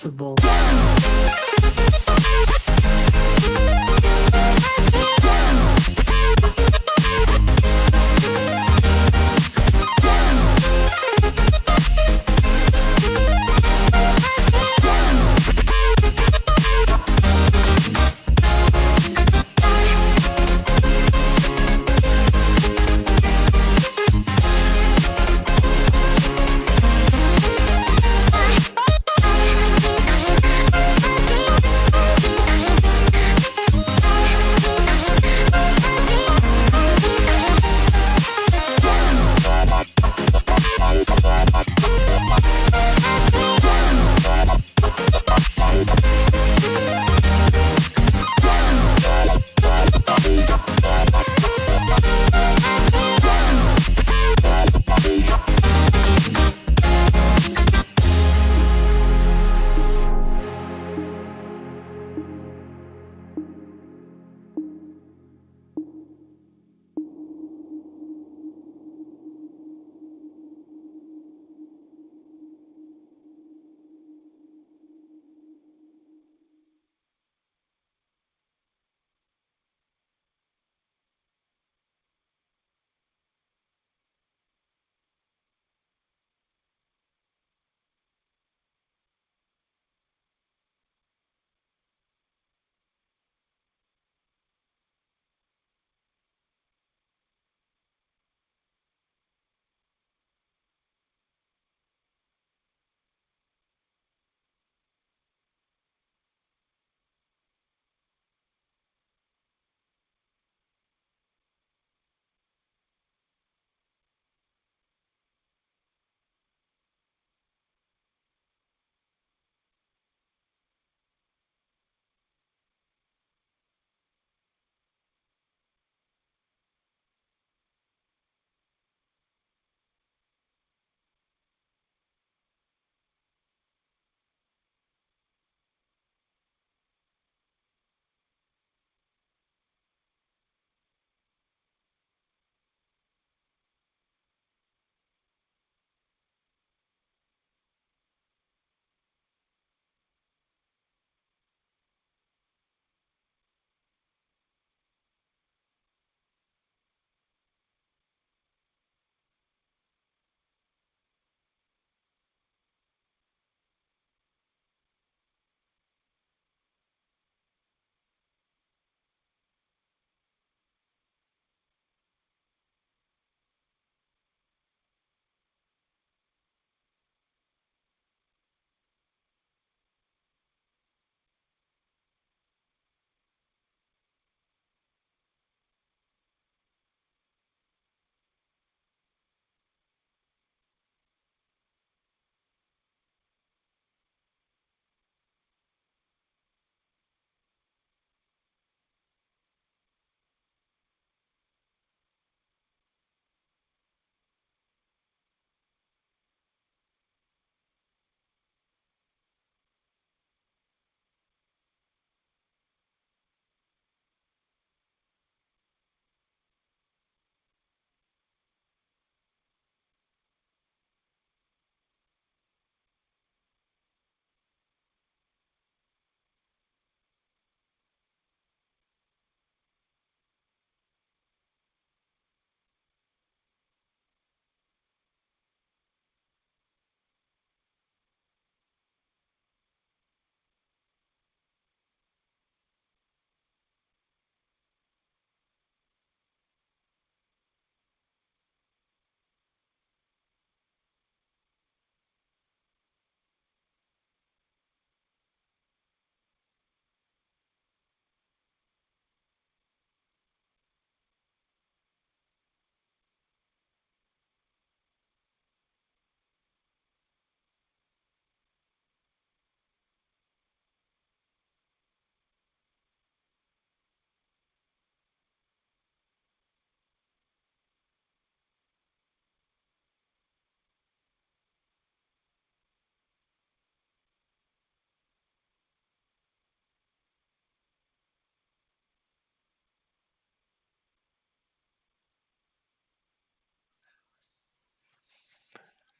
responsible.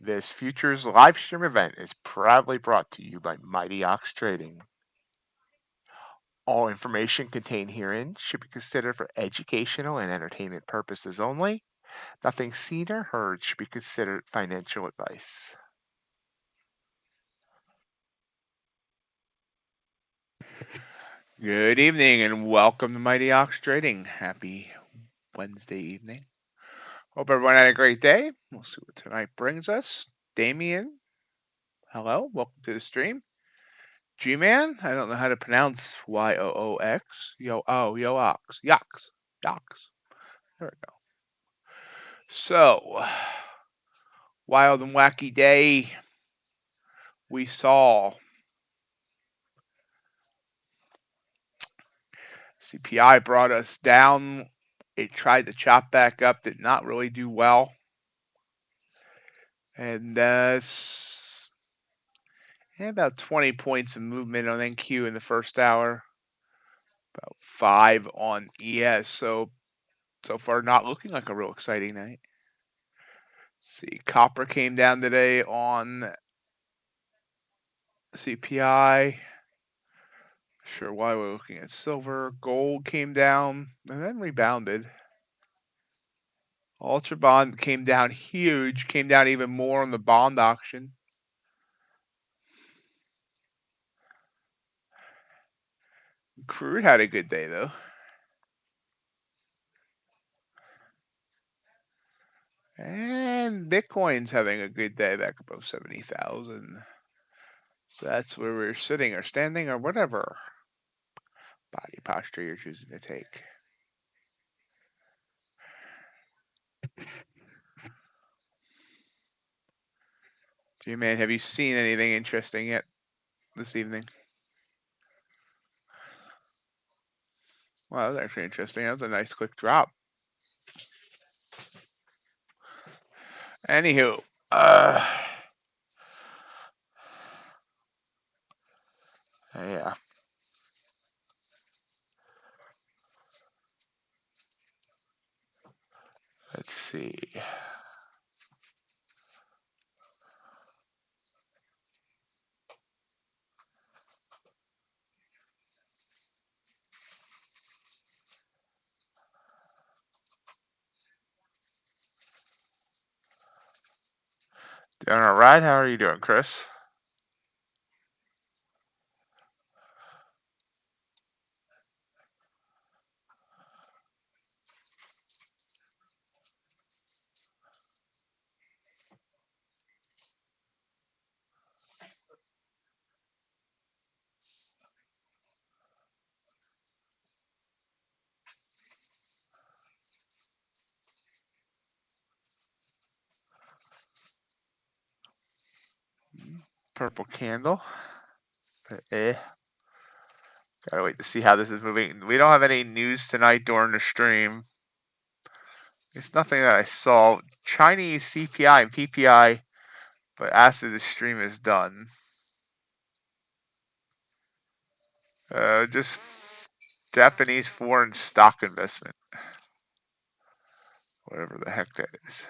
This futures live stream event is proudly brought to you by MightyOxTrading. All information contained herein should be considered for educational and entertainment purposes only. Nothing seen or heard should be considered financial advice. Good evening and welcome to MightyOxTrading. Happy Wednesday evening. Hope everyone had a great day. We'll see what tonight brings us. Damien, hello, welcome to the stream. G-Man, I don't know how to pronounce Y-O-O-X. Yox. Yox. There we go. So, wild and wacky day. We saw CPI brought us down. It tried to chop back up, did not really do well. And about 20 points of movement on NQ in the first hour. About 5 on ES. So far not looking like a real exciting night. See, copper came down today on CPI. Sure why we're looking at silver. Gold came down and then rebounded. Ultra bond came down huge, came down even more on the bond auction. Crude had a good day though. And Bitcoin's having a good day, back above 70,000. So that's where we're sitting or standing or whatever body posture you're choosing to take. G-Man, have you seen anything interesting yet this evening? Well, that was actually interesting. That was a nice quick drop. Anywho, yeah. Let's see. Doing all right? How are you doing, Chris? Purple candle. Gotta wait to see how this is moving. We don't have any news tonight during the stream. It's nothing that I saw. Chinese CPI and PPI, but after the stream is done. Just Japanese foreign stock investment. Whatever the heck that is.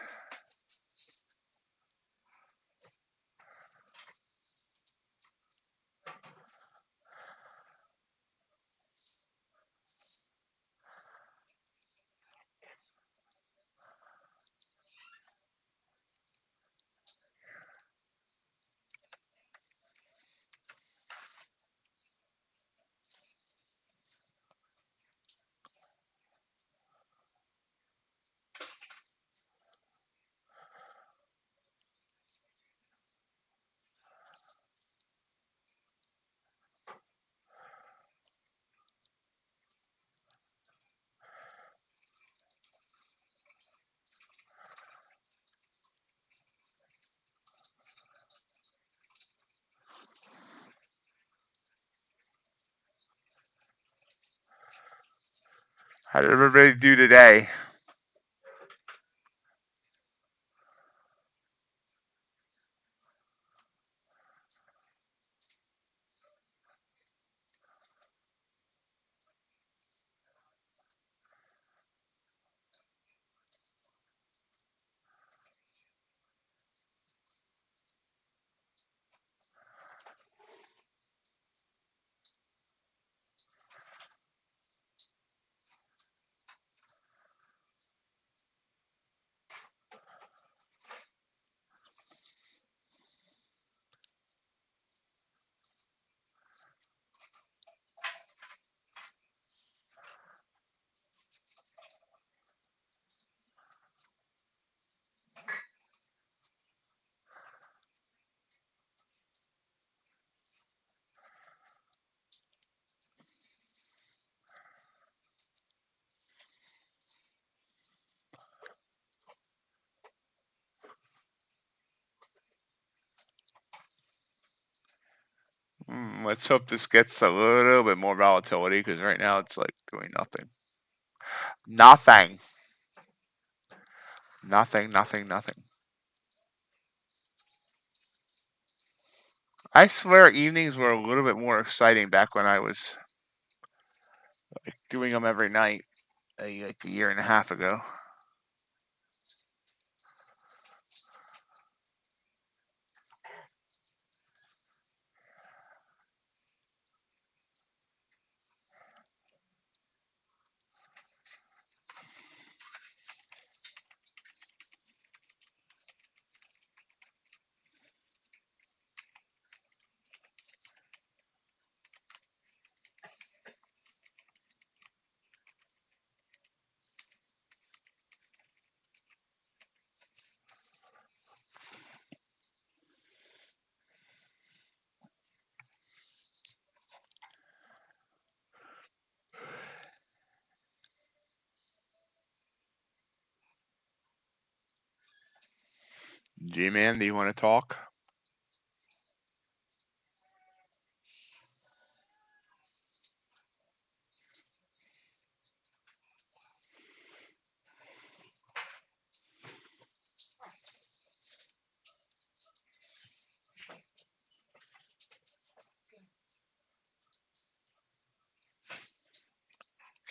How did everybody do today? Let's hope this gets a little bit more volatility because right now it's like doing nothing. Nothing. Nothing, nothing, nothing. I swear evenings were a little bit more exciting back when I was like doing them every night, like a year and a half ago. G-Man, do you want to talk?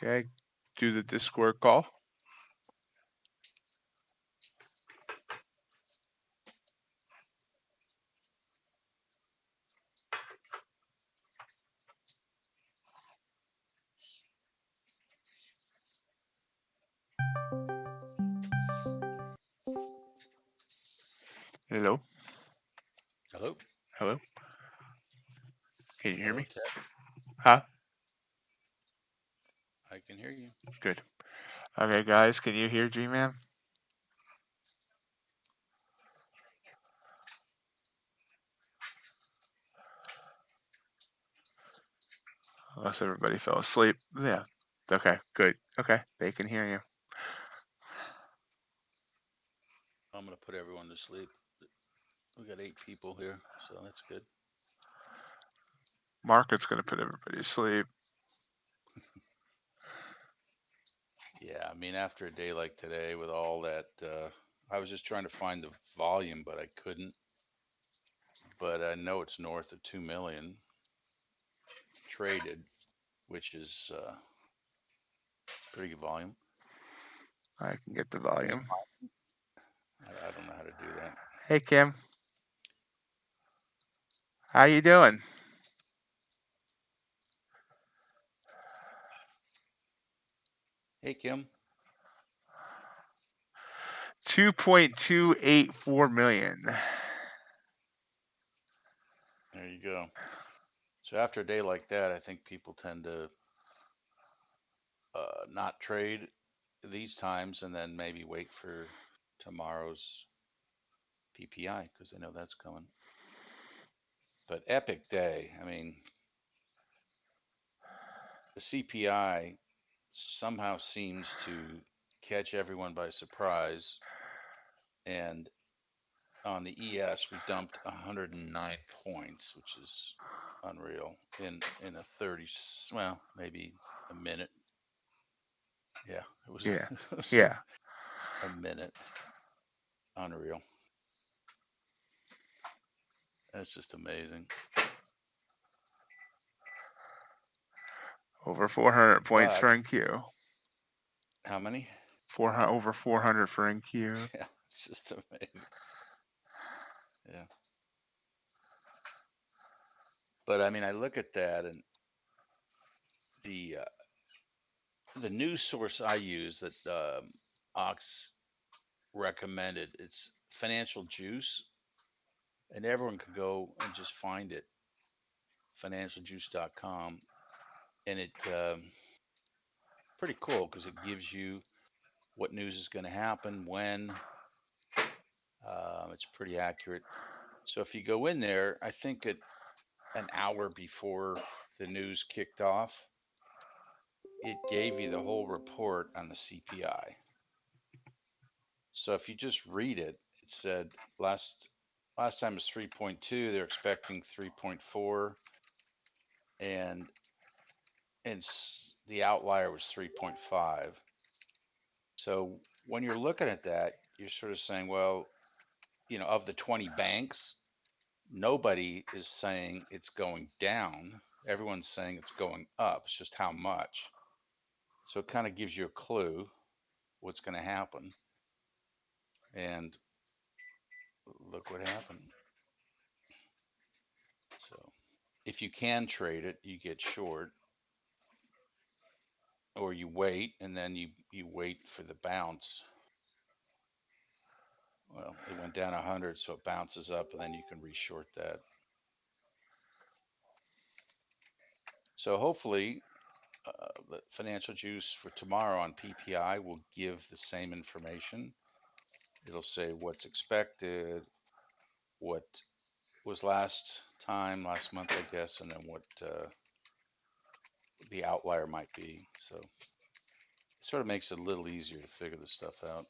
Okay, do the Discord call. Hello? Hello? Hello? Can you hear Hello, me? Ted. Huh? I can hear you. Good. Okay, guys, can you hear G-Man? Unless everybody fell asleep. Yeah. Okay, good. Okay, they can hear you. I'm going to put everyone to sleep. We got 8 people here, so that's good. Market's going to put everybody to sleep. Yeah, I mean, after a day like today with all that, I was just trying to find the volume, but I couldn't. But I know it's north of 2 million traded, which is pretty good volume. I can get the volume. I don't know how to do that. Hey, Kim. How you doing? Hey, Kim. 2.284 million. There you go. So after a day like that, I think people tend to not trade these times and then maybe wait for tomorrow's PPI because they know that's coming. But epic day. I mean, the CPI somehow seems to catch everyone by surprise. And on the ES, we dumped 109 points, which is unreal in a 30, well, maybe a minute. Yeah, it was, Yeah. it was Yeah. a minute. Unreal. That's just amazing. Over 400 points But for NQ. how many? Over 400 for NQ. Yeah, it's just amazing. Yeah. But I mean, I look at that and the news source I use that Ox recommended, it's Financial Juice, and everyone can go and just find it, financialjuice.com, and it pretty cool because it gives you what news is going to happen when. It's pretty accurate. So if you go in there, I think at an hour before the news kicked off, it gave you the whole report on the CPI. So if you just read it, it said last time it was 3.2, they're expecting 3.4. and the outlier was 3.5. So when you're looking at that, you're sort of saying, well, of the 20 banks, nobody is saying it's going down. Everyone's saying it's going up. It's just how much. So it kind of gives you a clue what's going to happen. And look what happened. So if you can trade it, you get short, or you wait and then you wait for the bounce. Well, it went down 100, so it bounces up, and then you can reshort that. So hopefully, the financial juice for tomorrow on PPI will give the same information. It'll say what's expected, what was last month, I guess, and then what the outlier might be. So it sort of makes it a little easier to figure this stuff out.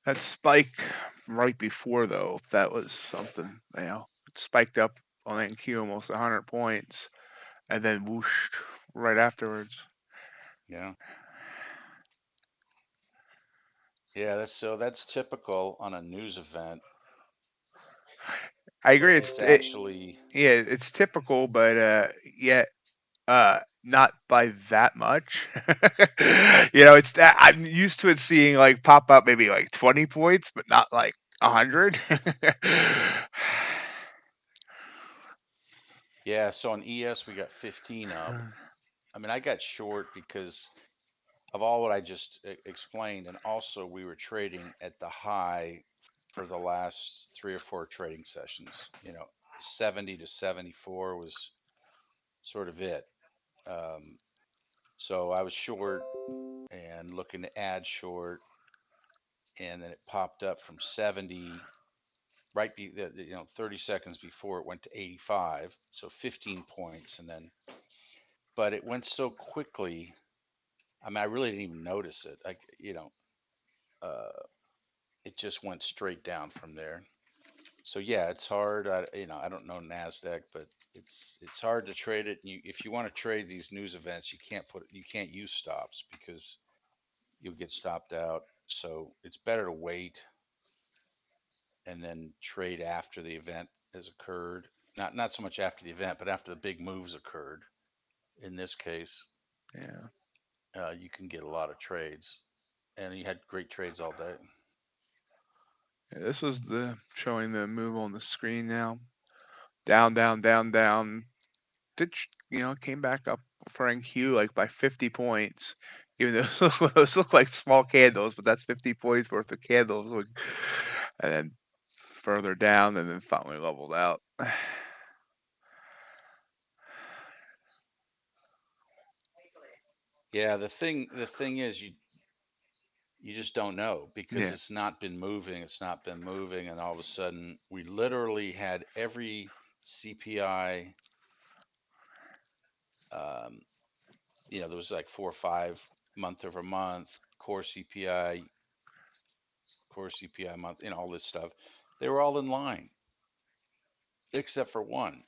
That spike right before, though, that was something, it spiked up on NQ almost 100 points and then whooshed right afterwards. Yeah. Yeah, that's typical on a news event. I agree. It's actually, Yeah, it's typical, but yet not by that much. It's that I'm used to it seeing like pop up maybe like 20 points, but not like 100. yeah, so on ES we got 15 up. I mean, I got short because of all what I just explained, and also we were trading at the high for the last 3 or 4 trading sessions. 70 to 74 was sort of it. Um, so I was short and looking to add short, and then it popped up from 70 right 30 seconds before it went to 85, so 15 points, and then but it went so quickly. I mean, I really didn't even notice it. Uh, it just went straight down from there. So yeah, it's hard. I don't know Nasdaq, but it's hard to trade it. If you want to trade these news events, you can't use stops because you'll get stopped out. So it's better to wait and then trade after the event has occurred. Not so much after the event, but after the big moves occurred. In this case, Yeah. you can get a lot of trades, and you had great trades all day. Yeah, this was the showing the move on the screen now. Down, down, down, down. Came back up for NQ like by 50 points. Even though those look like small candles, but that's 50 points worth of candles. And then further down, and then finally leveled out. Yeah, the thing is you just don't know because Yeah. it's not been moving. It's not been moving, and all of a sudden we literally had every CPI. Um, there was like 4 or 5 month over month core CPI month, all this stuff. They were all in line except for one.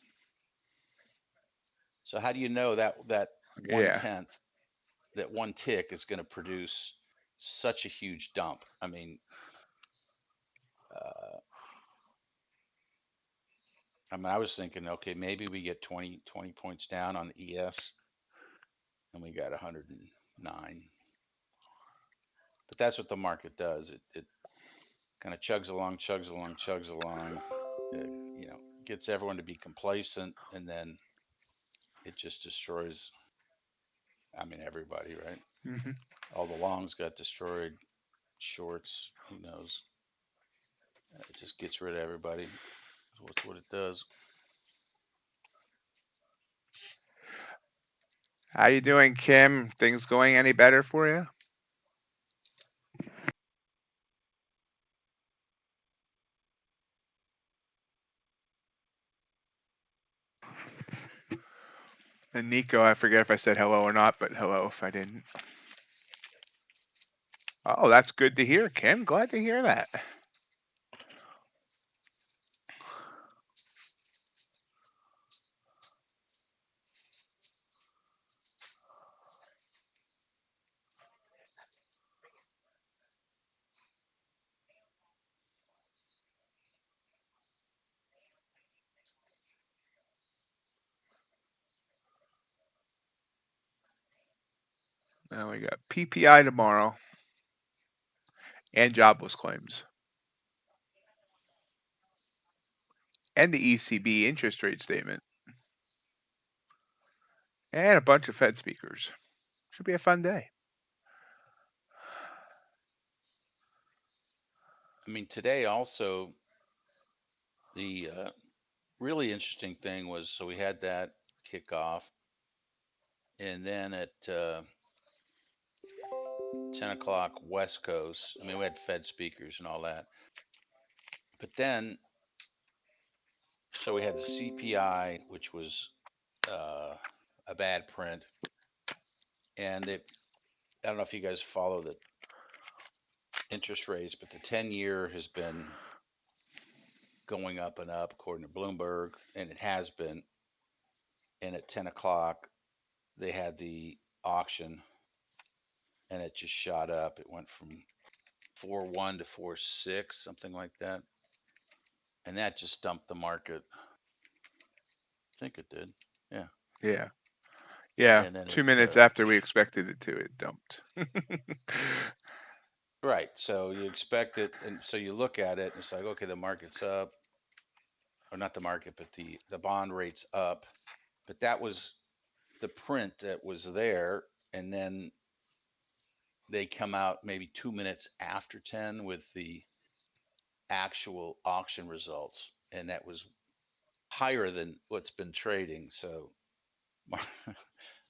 So how do you know that one Yeah. tenth, that one tick is going to produce such a huge dump? I mean, uh, I was thinking, okay, maybe we get 20 points down on the ES, and we got 109. But that's what the market does. It kind of chugs along, chugs along, chugs along. Gets everyone to be complacent, and then it just destroys. I mean, everybody, right? Hmm. All the longs got destroyed. Shorts, who knows? It just gets rid of everybody. What's what it does. How you doing, Kim? Things going any better for you? And Nico, I forget if I said hello or not, but hello if I didn't. Oh, that's good to hear, Kim. Glad to hear that. Now we got PPI tomorrow and jobless claims and the ECB interest rate statement and a bunch of Fed speakers. Should be a fun day. I mean, today also the really interesting thing was, so we had that kickoff, and then at 10 o'clock West Coast, I mean, we had Fed speakers and all that. But then, so we had the CPI, which was a bad print. And I don't know if you guys follow the interest rates, but the 10-year has been going up and up according to Bloomberg, and it has been. And at 10 o'clock, they had the auction, and it just shot up. It went from 4.1 to 4.6, something like that. And that just dumped the market. I think it did. Yeah. Yeah. Yeah. And then 2 minutes after we expected it to, it dumped. right. So you expect it, and so you look at it, and it's like, okay, the market's up, or not the market, but the bond rate's up. But that was the print that was there, and then they come out maybe 2 minutes after 10 with the actual auction results, and that was higher than what's been trading. So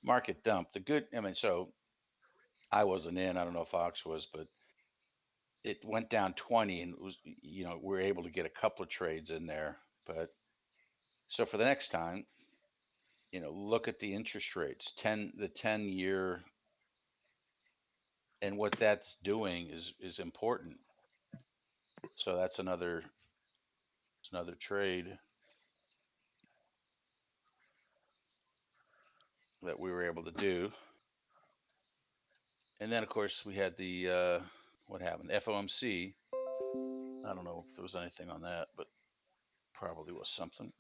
market dump. The good, I mean, so I wasn't in. I don't know if Fox was, but it went down 20, and it was, we were able to get a couple of trades in there. But so for the next time, look at the interest rates, the 10-year, and what that's doing is important. So that's another trade that we were able to do. And then of course we had the what happened? FOMC. I don't know if there was anything on that, but probably was something.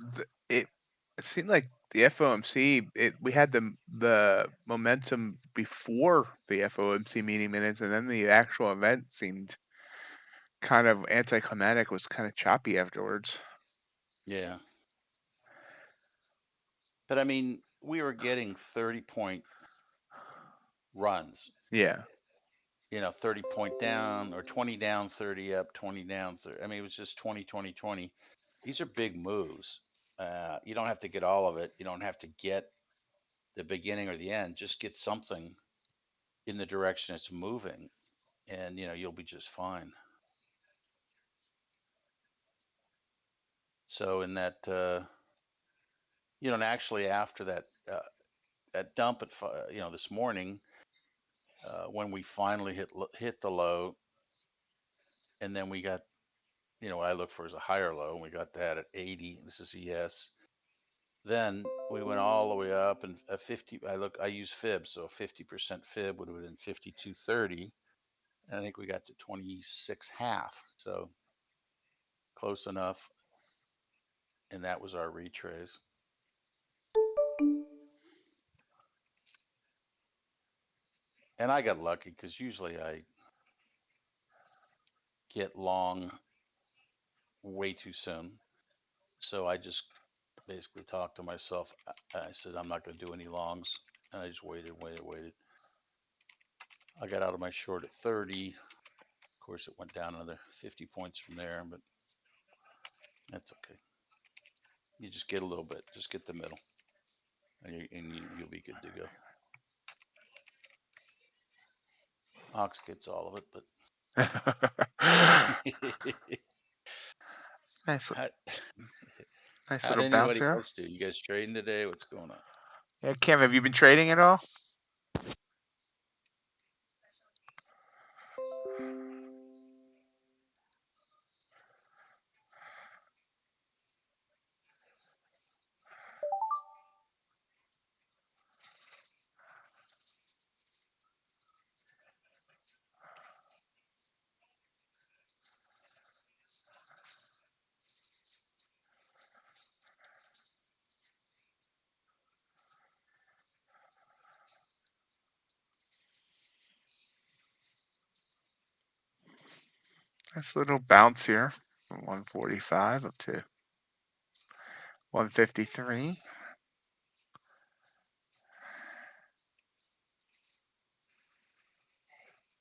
It seemed like the FOMC. We had the momentum before the FOMC meeting minutes, and then the actual event seemed kind of anticlimactic. Was kind of choppy afterwards. Yeah. But I mean, we were getting 30-point runs, Yeah. 30 point down or 20 down, 30 up, 20 down, 30. I mean, it was just 20, 20, 20. These are big moves. You don't have to get all of it. You don't have to get the beginning or the end. Just get something in the direction it's moving, and you'll be just fine. So in that, and actually after that dump at this morning, when we finally hit the low, and then we got, what I look for is a higher low, and we got that at 80. This is ES. Then we went all the way up, and a 50. I use fib, so a 50% fib would have been 52.30. And I think we got to 26 half, so close enough. And that was our retrace. And I got lucky because usually I get long way too soon. So I just basically talked to myself. I said, I'm not going to do any longs. And I just waited, waited, waited. I got out of my short at 30. Of course, it went down another 50 points from there, but that's okay. You just get a little bit, just get the middle, and you'll be good to go. Ox gets all of it, but nice, how, nice how'd little bounce anybody here. else do? You guys trading today? What's going on? Yeah, Cam, have you been trading at all? Nice little bounce here from 145 up to 153.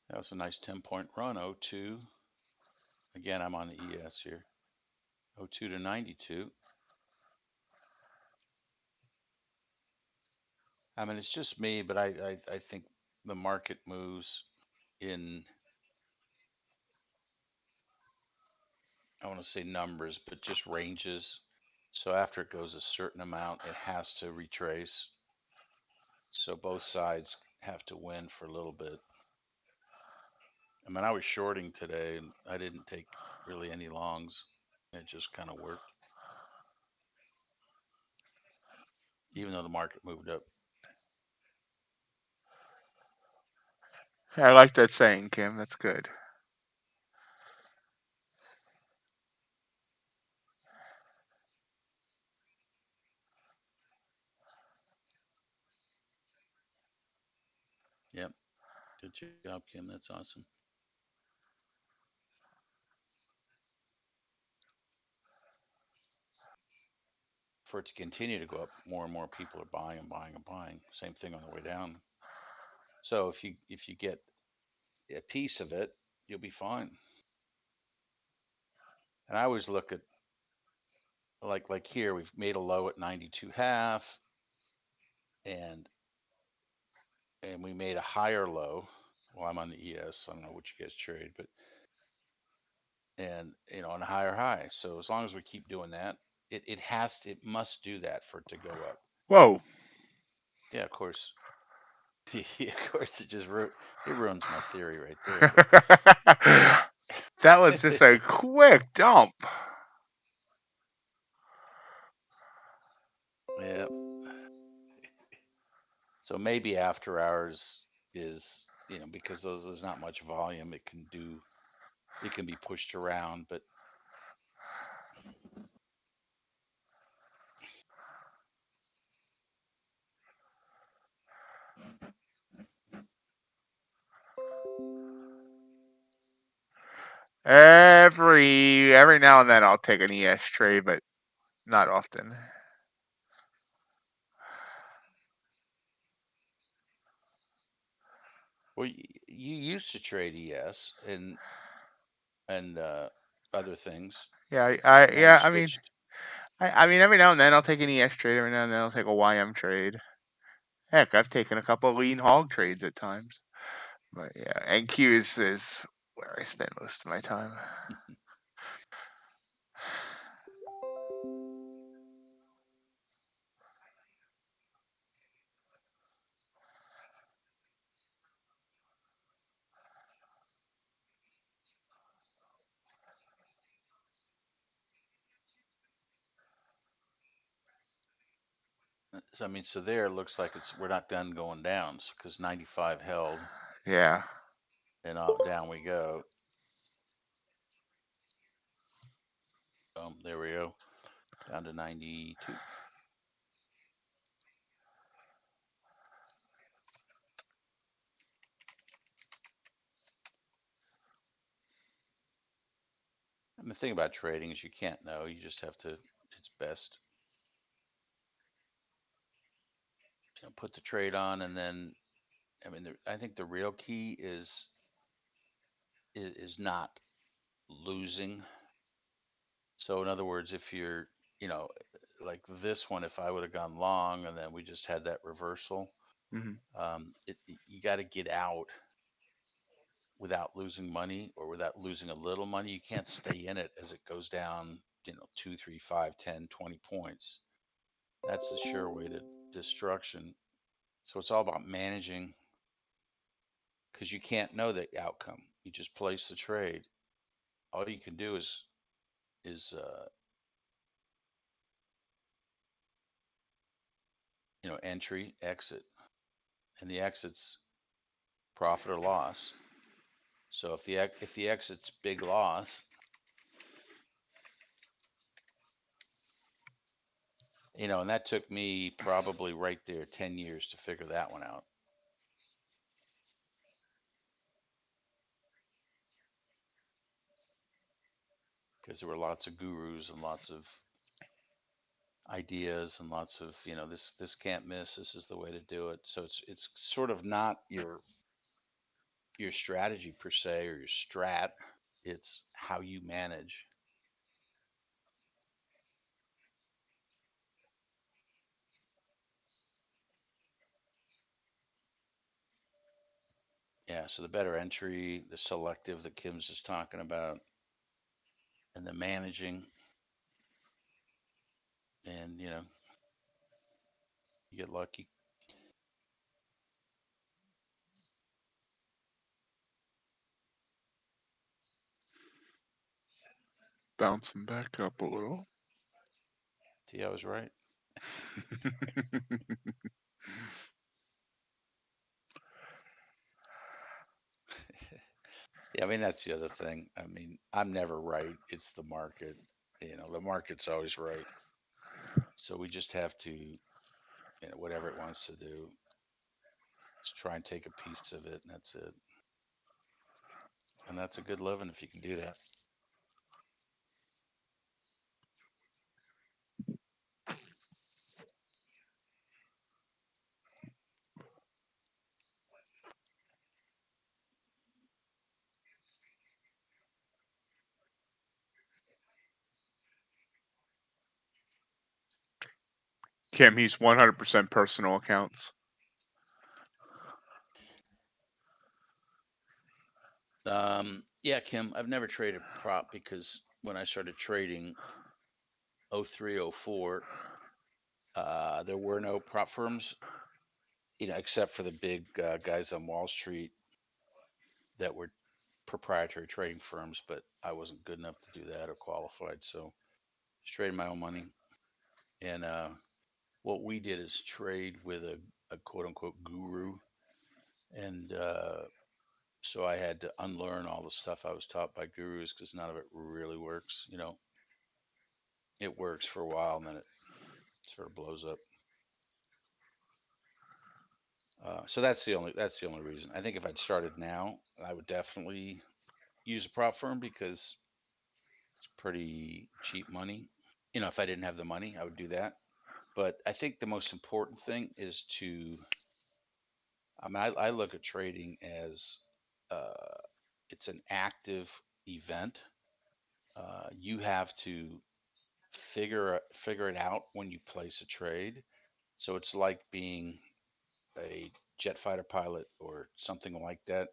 That was a nice 10-point run. 02. Again, I'm on the ES here. 02 to 92. I mean, it's just me, but I think the market moves in, I want to say numbers, but just ranges. So after it goes a certain amount, it has to retrace. So both sides have to win for a little bit. I mean, I was shorting today and I didn't take really any longs. It just kind of worked, even though the market moved up. I like that saying, Kim. That's good. Yep. Good job, Kim. That's awesome. For it to continue to go up, more and more people are buying and buying and buying. Same thing on the way down. So if you get a piece of it, you'll be fine. And I always look at, like here, we've made a low at 92 half, and we made a higher low. Well, I'm on the ES. I don't know what you guys trade, but and on a higher high. So as long as we keep doing that, it must do that for it to go up. Whoa. Yeah, of course. Of course, it ruins my theory right there. But That was just a quick dump. yeah. So maybe after hours is, because there's not much volume, it can be pushed around, but Every now and then I'll take an ES trade, but not often. well, you used to trade ES and other things, Yeah, and now you yeah. I mean, switched. I mean, every now and then I'll take an ES trade. Every now and then I'll take a YM trade. Heck, I've taken a couple of lean hog trades at times. But yeah, NQ is where I spend most of my time. So I mean, so there it looks like we're not done going down because 95 held, Yeah. and down we go. There we go, down to 92. And the thing about trading is you can't know. You just have to. It's best, put the trade on, and then I mean, I think the real key is not losing. So in other words, if you're, you know, like this one, if I would have gone long and then we just had that reversal, Hmm. you got to get out without losing money or without losing a little money. You can't stay in it as it goes down, 2, 3, 5, 10, 20 points. That's the sure way to destruction. So it's all about managing because you can't know the outcome. You just place the trade. All you can do is entry, exit, and the exit's profit or loss. So if the exit's big loss, and that took me probably right there 10 years to figure that one out. because there were lots of gurus and lots of ideas and lots of, this can't miss, this is the way to do it. So it's sort of not your strategy per se or your strat, it's how you manage. Yeah, so the better entry, the selective that Kim's just talking about, and the managing, and you get lucky. Bouncing back up a little. See, I was right. Yeah, I mean that's the other thing. I mean, I'm never right. It's the market. The market's always right. So we just have to, whatever it wants to do, just try and take a piece of it, and that's it. And that's a good living if you can do that. Kim, he's 100% personal accounts. Yeah, Kim, I've never traded prop because when I started trading 03, 04, there were no prop firms, except for the big guys on Wall Street that were proprietary trading firms, but I wasn't good enough to do that or qualified. So just traded my own money. And what we did is trade with a quote unquote guru. And so I had to unlearn all the stuff I was taught by gurus because none of it really works. It works for a while and then it sort of blows up. So that's the only reason. I think if I'd started now, I would definitely use a prop firm because it's pretty cheap money. If I didn't have the money, I would do that. But I think the most important thing is I look at trading as uh, it's an active event. You have to figure it out when you place a trade. So it's like being a jet fighter pilot or something like that.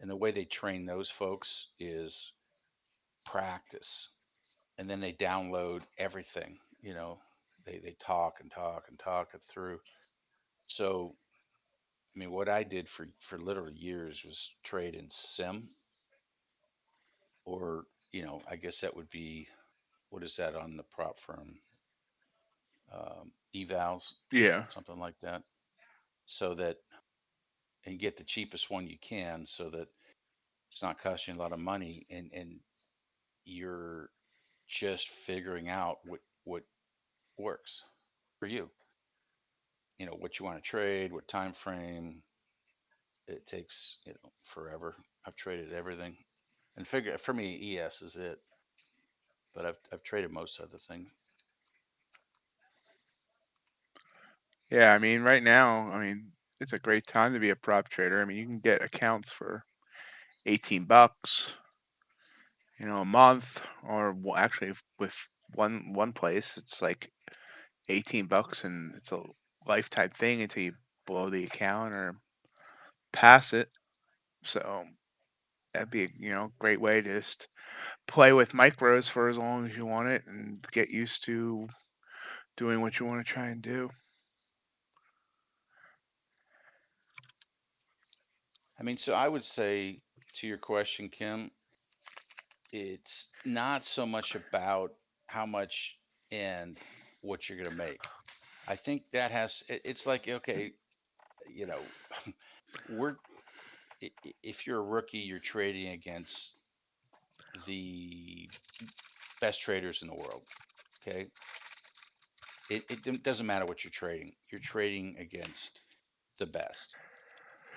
And the way they train those folks is practice. And then they download everything, they talk and talk and talk it through. So, I mean, what I did for literally years was trade in sim, or, I guess that would be, what is that on the prop firm? Evals, Yeah. something like that. So that, and get the cheapest one you can so that it's not costing you a lot of money, and you're just figuring out what works for you. What you want to trade, what time frame. It takes forever. I've traded everything, and figure for me ES is it. But I've traded most other things. Yeah, I mean, right now, I mean, it's a great time to be a prop trader. I mean, you can get accounts for 18 bucks, a month, or actually with one place, it's like 18 bucks and it's a lifetime thing until you blow the account or pass it. So that'd be great way to just play with micros for as long as you want it and get used to doing what you want to try and do. I mean, so I would say to your question, Kim, it's not so much about how much and what you're going to make. I think that it's like, okay, you know, we're, if you're a rookie, you're trading against the best traders in the world. Okay. It doesn't matter what you're trading against the best.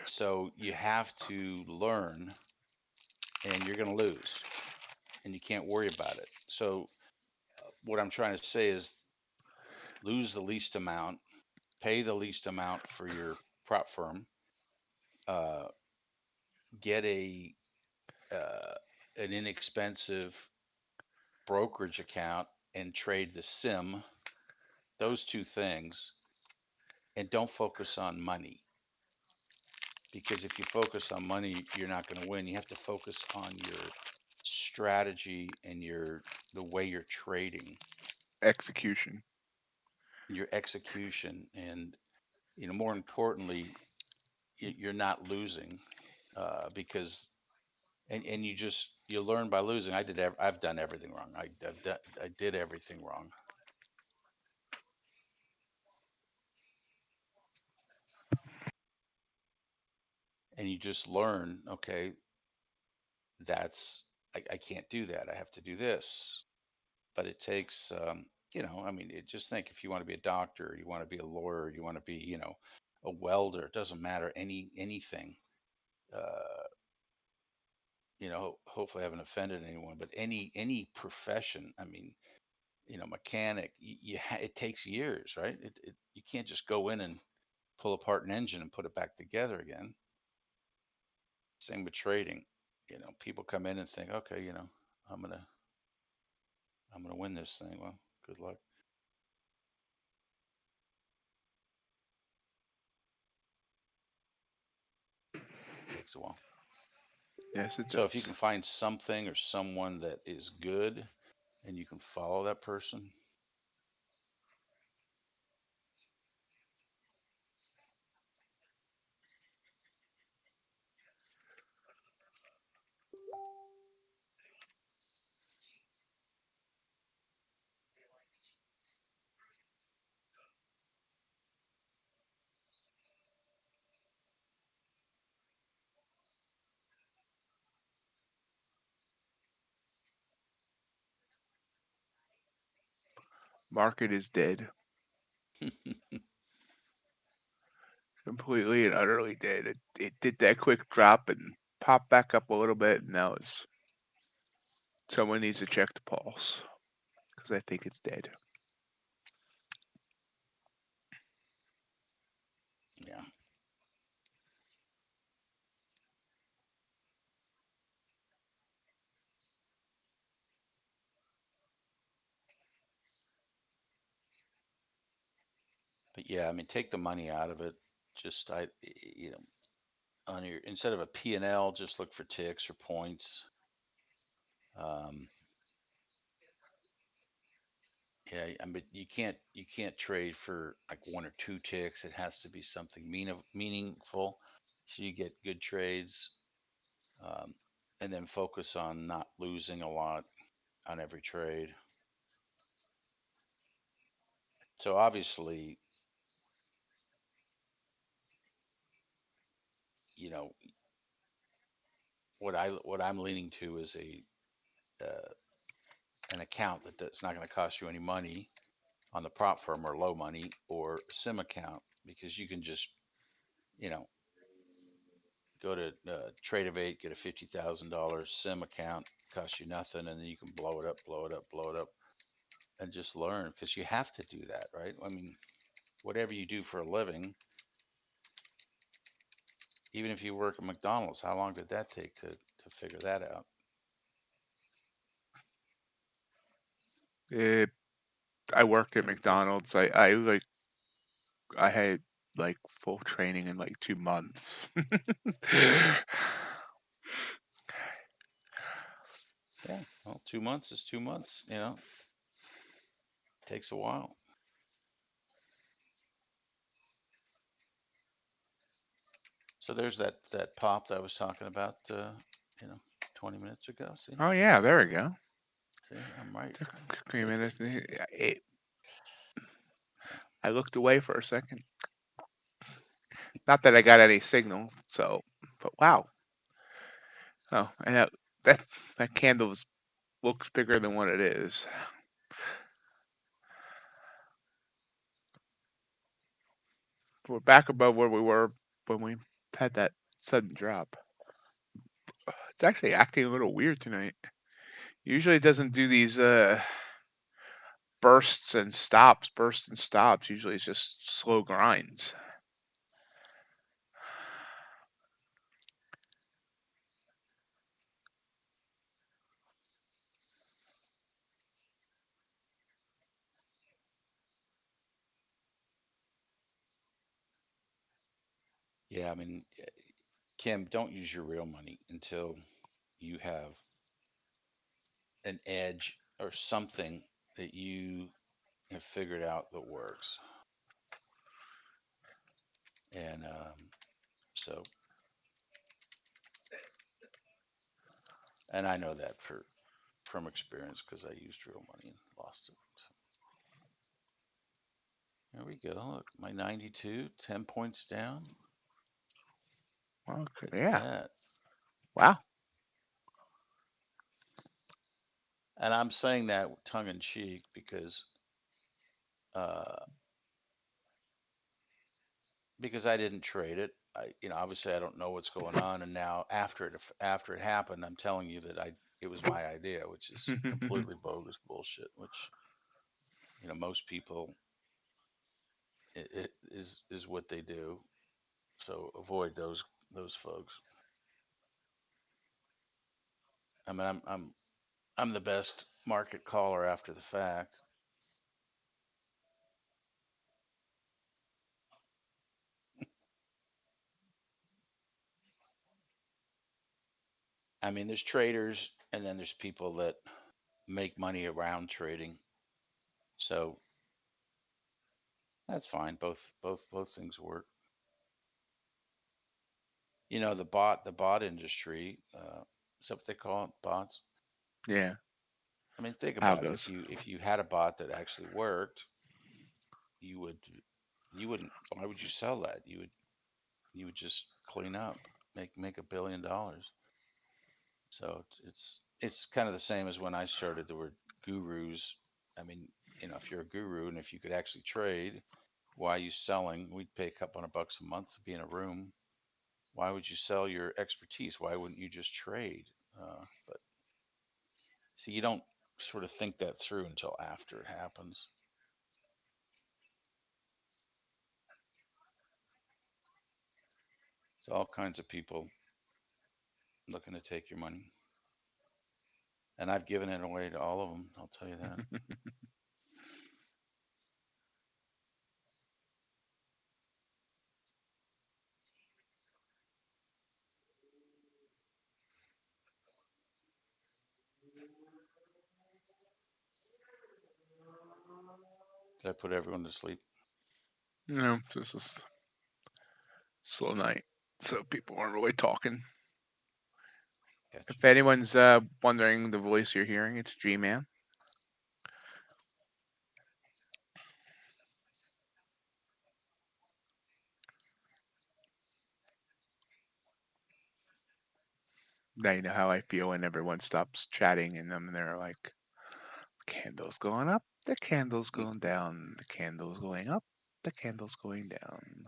So you have to learn and you're going to lose. and you can't worry about it. So what I'm trying to say is lose the least amount, pay the least amount for your prop firm, uh, get uh, an inexpensive brokerage account and trade the sim, those two things, and don't focus on money. Because if you focus on money, you're not going to win. You have to focus on your strategy and the way you're trading, Execution. your execution, and more importantly, you're not losing because and you learn by losing. I've done everything wrong. I did everything wrong, and you just learn. Okay, that's I can't do that. I have to do this. But it takes I mean, just think if you want to be a doctor, you want to be a lawyer, you want to be a welder. It doesn't matter anything. Uh, hopefully I haven't offended anyone, but any profession. I mean, mechanic. It takes years, right? You can't just go in and pull apart an engine and put it back together again. Same with trading. People come in and think, okay, I'm gonna I'm gonna win this thing. Well, good luck. Takes a while. Yes, it So if you can does. find something or someone that is good and you can follow that person, Market is dead. Completely and utterly dead. It did that quick drop and popped back up a little bit, and now it's someone needs to check the pulse because I think it's dead. yeah. But yeah, I mean, take the money out of it. Just on your instead of a P&L, just look for ticks or points. Um, yeah, I mean, you can't trade for like one or two ticks. It has to be something meaningful, so you get good trades. Um, and then focus on not losing a lot on every trade. So obviously, you know, what I'm leaning to is a an account that's not going to cost you any money on the prop firm or low money or sim account because you can just you know go to Trade of Eight, get a $50,000 sim account, cost you nothing, and then you can blow it up, blow it up, blow it up, and just learn because you have to do that, right? I mean, whatever you do for a living, even if you work at McDonald's, how long did that take to figure that out? It, I worked at It took McDonald's. I had like full training in like 2 months. Yeah, well, 2 months is 2 months. Takes a while. So there's that pop that I was talking about, you know, 20 minutes ago. See, Oh yeah, there we go. see, I'm right. Took Right? 3 minutes. Yeah. I looked away for a second. Not that I got any signal, so but wow. Oh, and that that candle looks bigger than what it is. We're back above where we were when we had that sudden drop. It's actually acting a little weird tonight. Usually it doesn't do these bursts and stops. Usually it's just slow grinds. Yeah, I mean, Kim, don't use your real money until you have an edge or something that you have figured out that works. And so, and I know that from experience because I used real money and lost it. So, there we go. Look, my 92, 10 points down. Okay, Look at yeah. that. Wow. And I'm saying that tongue in cheek uh, because I didn't trade it. Obviously I don't know what's going on, and now after it happened, I'm telling you that it was my idea, which is completely bogus bullshit. Which most people it is what they do. So avoid those folks. I mean, I'm the best market caller after the fact. I mean, there's traders, and then there's people that make money around trading. So that's fine. Both things work. The bot industry. Is that what they call it? Bots. Yeah. I mean, think about it. Algos. If you had a bot that actually worked, you would you wouldn't. Why would you sell that? You would just clean up, make $1 billion. So it's kind of the same as when I started. There were gurus. I mean, if you're a guru and if you could actually trade, why are you selling? We'd pay a couple $100 a month to be in a room. Why would you sell your expertise? Why wouldn't you just trade? But see, you don't sort of think that through until after it happens. So all kinds of people looking to take your money, and I've given it away to all of them. I'll tell you that. Did I put everyone to sleep? This is slow night, so people aren't really talking. Gotcha. If anyone's wondering the voice you're hearing, it's G-Man. Now you know how I feel when everyone stops chatting and them and they're like, the candle's going up, the candle's going down, the candle's going up, the candle's going down.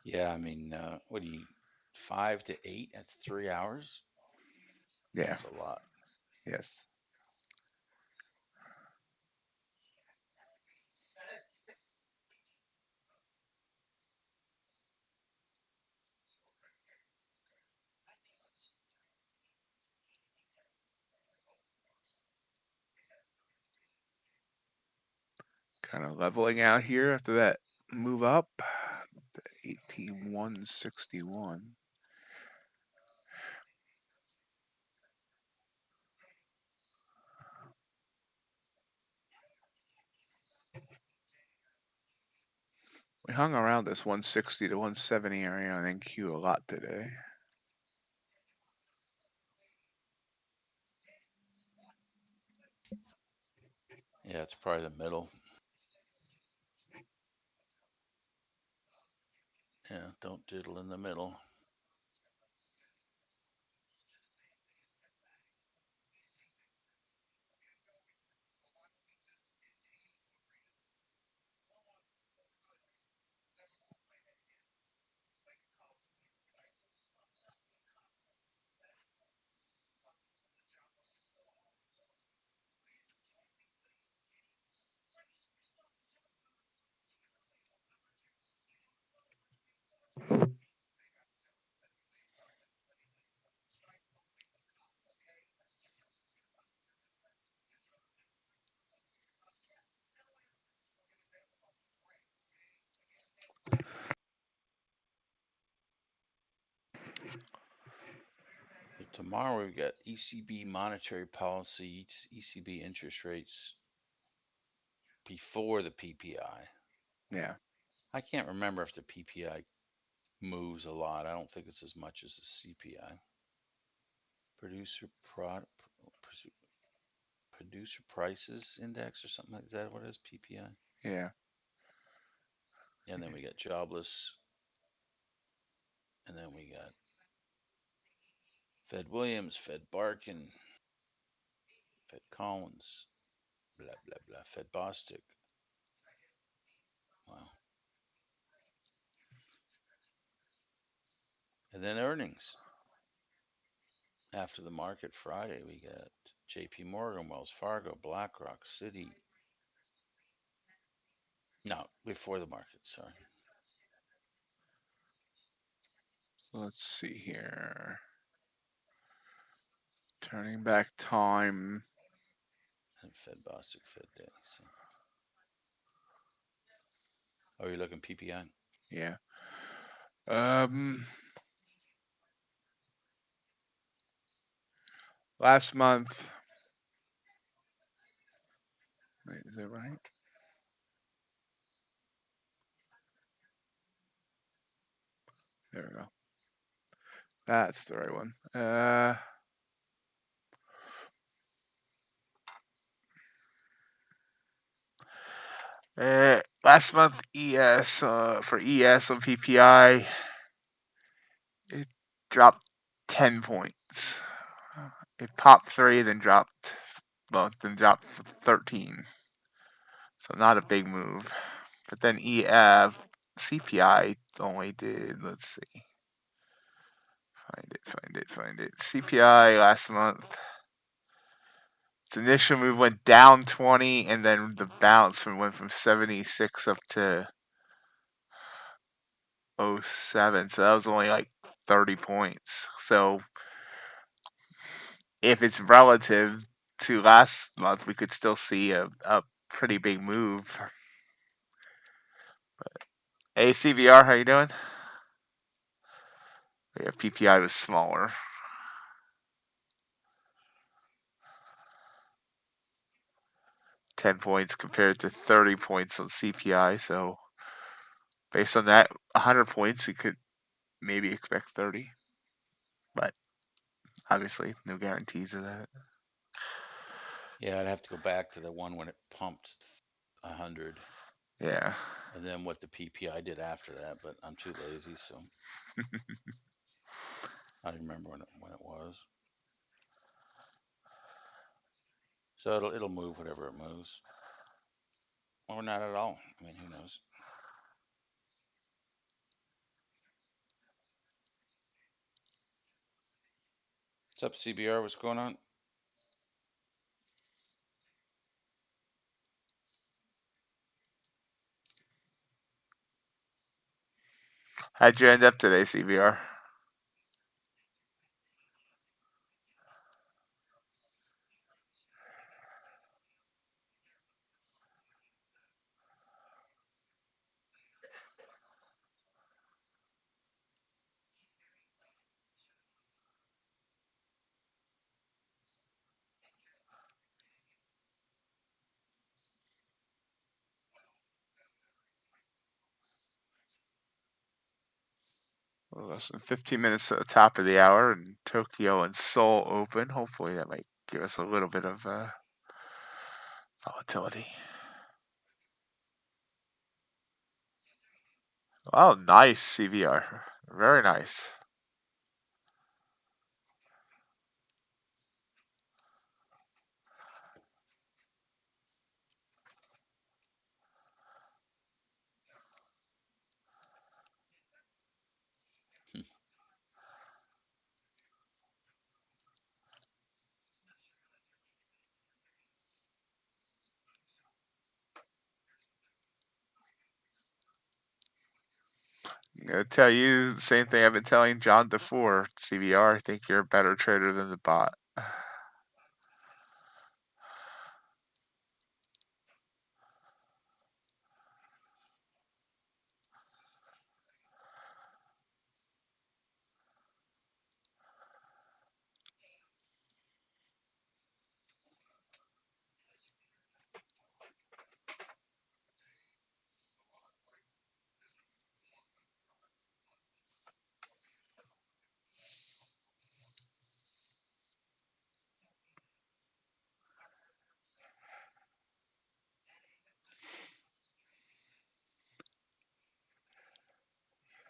Yeah, I mean, what do you, 5 to 8? That's 3 hours. Yeah, That's a lot. yes. Kind of leveling out here after that move up. 18,161. We hung around this 160 to 170 area on NQ a lot today. Yeah, it's probably the middle. Yeah, don't diddle in the middle. So tomorrow we've got ECB monetary policy, ECB interest rates before the PPI. Yeah. I can't remember if the PPI moves a lot. I don't think it's as much as the CPI. Producer prices index or something like that. Is that what it is? PPI. Yeah. And then we got jobless. And then we got Fed Williams, Fed Barkin, Fed Collins, blah blah blah. Fed Bostic. Wow. And then earnings. After the market Friday, we got JP Morgan, Wells Fargo, BlackRock, Citi. No, before the market, sorry. Let's see here. Turning back time. And Fed Bostic, Fed Day. So. Oh, you're looking PPI? Yeah. Um, last month. Wait, is that right? There we go. That's the right one. Last month ES for ES on PPI, it dropped 10 points. It popped 3, then dropped 13. So not a big move. But then EF CPI only did, let's see. Find it. CPI last month. Its initial move went down 20, and then the bounce went from 76 up to 07. So that was only like 30 points. So if it's relative to last month, we could still see a pretty big move. Hey, CVR, how you doing? Yeah, PPI was smaller. 10 points compared to 30 points on CPI. So based on that, 100 points, you could maybe expect 30. But obviously, no guarantees of that. Yeah, I'd have to go back to the one when it pumped 100. Yeah. And then what the PPI did after that, but I'm too lazy, so I don't remember when it was. So it'll move whatever it moves, or not at all. I mean, who knows? What's up, CBR? What's going on? How'd you end up today, CVR? Less than 15 minutes at the top of the hour, and Tokyo and Seoul open. Hopefully, that might give us a little bit of volatility. Oh, nice CVR. Very nice. I'm gonna tell you the same thing I've been telling John before. CVR, I think you're a better trader than the bot.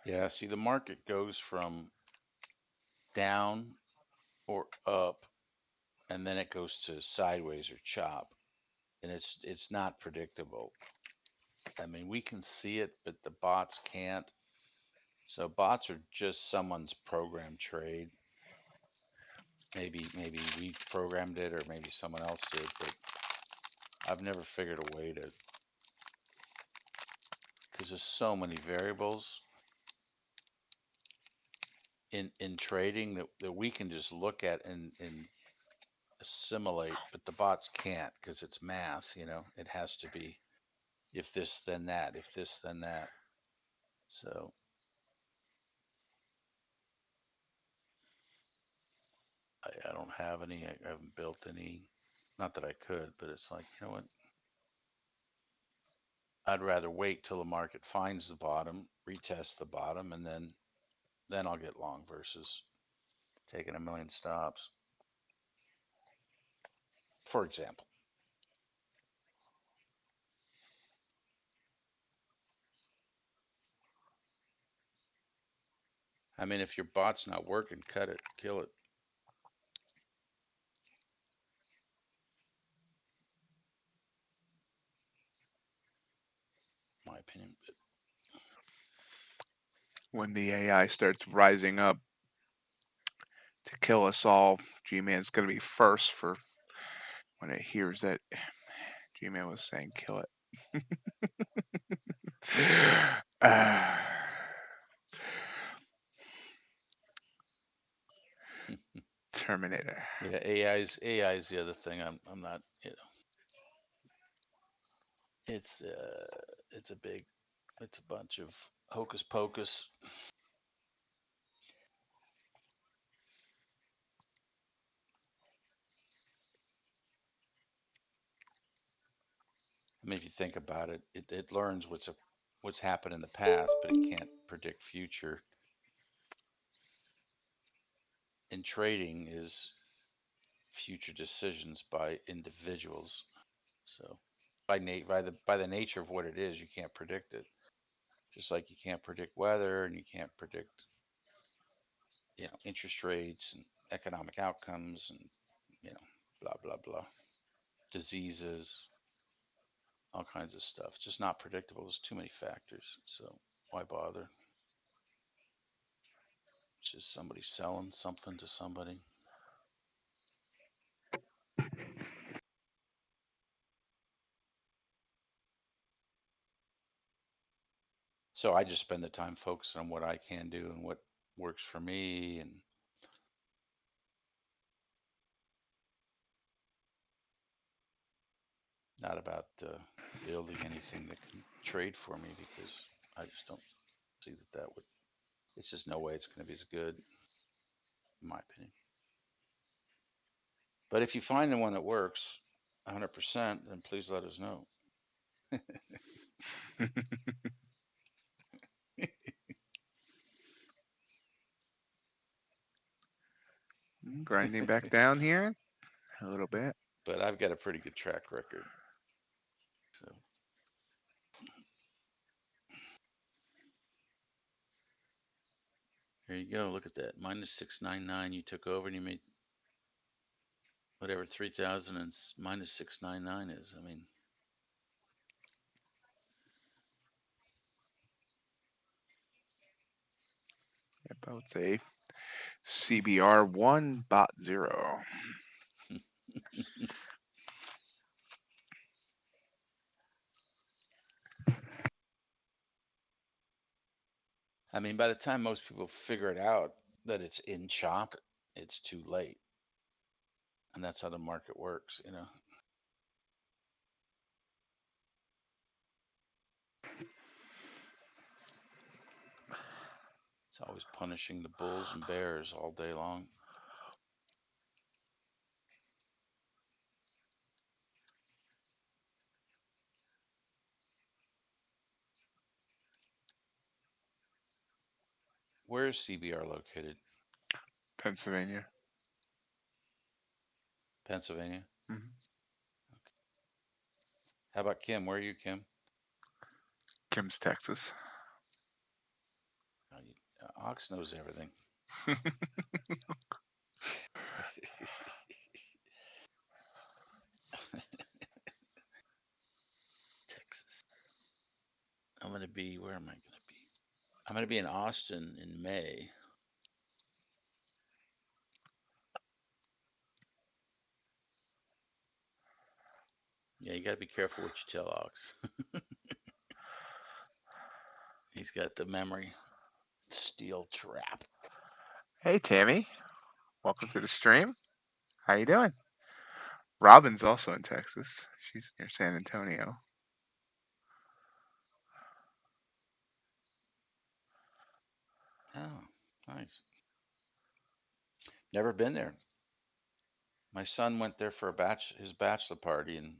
Yeah, see, the market goes from down or up, and then it goes to sideways or chop, and it's not predictable. I mean, we can see it, but the bots can't. So bots are just someone's program trade. Maybe we programmed it, or maybe someone else did, but I've never figured a way to, because there's so many variables in trading that we can just look at and assimilate, but the bots can't because it's math. It has to be if this then that, if this then that. So I don't have any. I haven't built any. Not that I could, but it's like, you know what? I'd rather wait till the market finds the bottom, retest the bottom, and then I'll get long versus taking a million stops, for example. I mean, if your bot's not working, cut it, kill it. My opinion. When the AI starts rising up to kill us all, G-Man's going to be first for when it hears that G-Man was saying kill it. uh, Terminator. Yeah, AI is the other thing. I'm not. It's a big. It's a bunch of hocus pocus. I mean, if you think about it, it learns what's happened in the past, but it can't predict future. And trading is future decisions by individuals. So by the nature of what it is, you can't predict it. Just like you can't predict weather and you can't predict interest rates and economic outcomes and blah blah blah, diseases, all kinds of stuff. It's just not predictable. There's too many factors. So why bother? It's just somebody selling something to somebody. So I just spend the time focusing on what I can do and what works for me, and not about building anything that can trade for me, because I just don't see that would. It's just no way it's going to be as good, in my opinion. But if you find the one that works 100%, then please let us know. Grinding back down here a little bit. But I've got a pretty good track record. So here you go. Look at that. Minus 699. You took over and you made whatever 3,000 and minus 699 is. I mean, Yep, I would say CBR1 bot 0. by the time most people figure it out that it's in chop, it's too late. And that's how the market works. It's always punishing the bulls and bears all day long. Where is CBR located? Pennsylvania. Pennsylvania. Mm-hmm. How about Kim? Where are you, Kim? Kim's, Texas. Ox knows everything. Texas. I'm going to be, where am I going to be? I'm going to be in Austin in May. Yeah, you got to be careful what you tell Ox. He's got the memory. Steel trap. Hey, Tammy. Welcome to the stream. How you doing? Robin's also in Texas. She's near San Antonio. Oh, nice. Never been there. My son went there for his bachelor party, and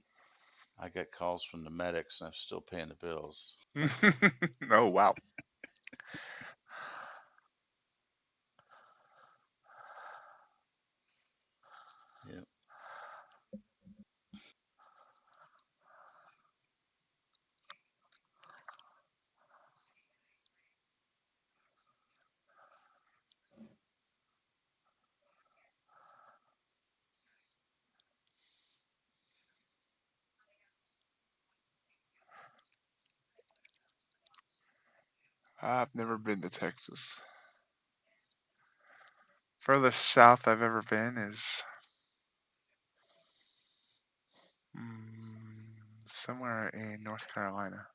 I got calls from the medics, and I'm still paying the bills. Oh, wow. Yep. I've never been to Texas. Furthest south I've ever been is somewhere in North Carolina.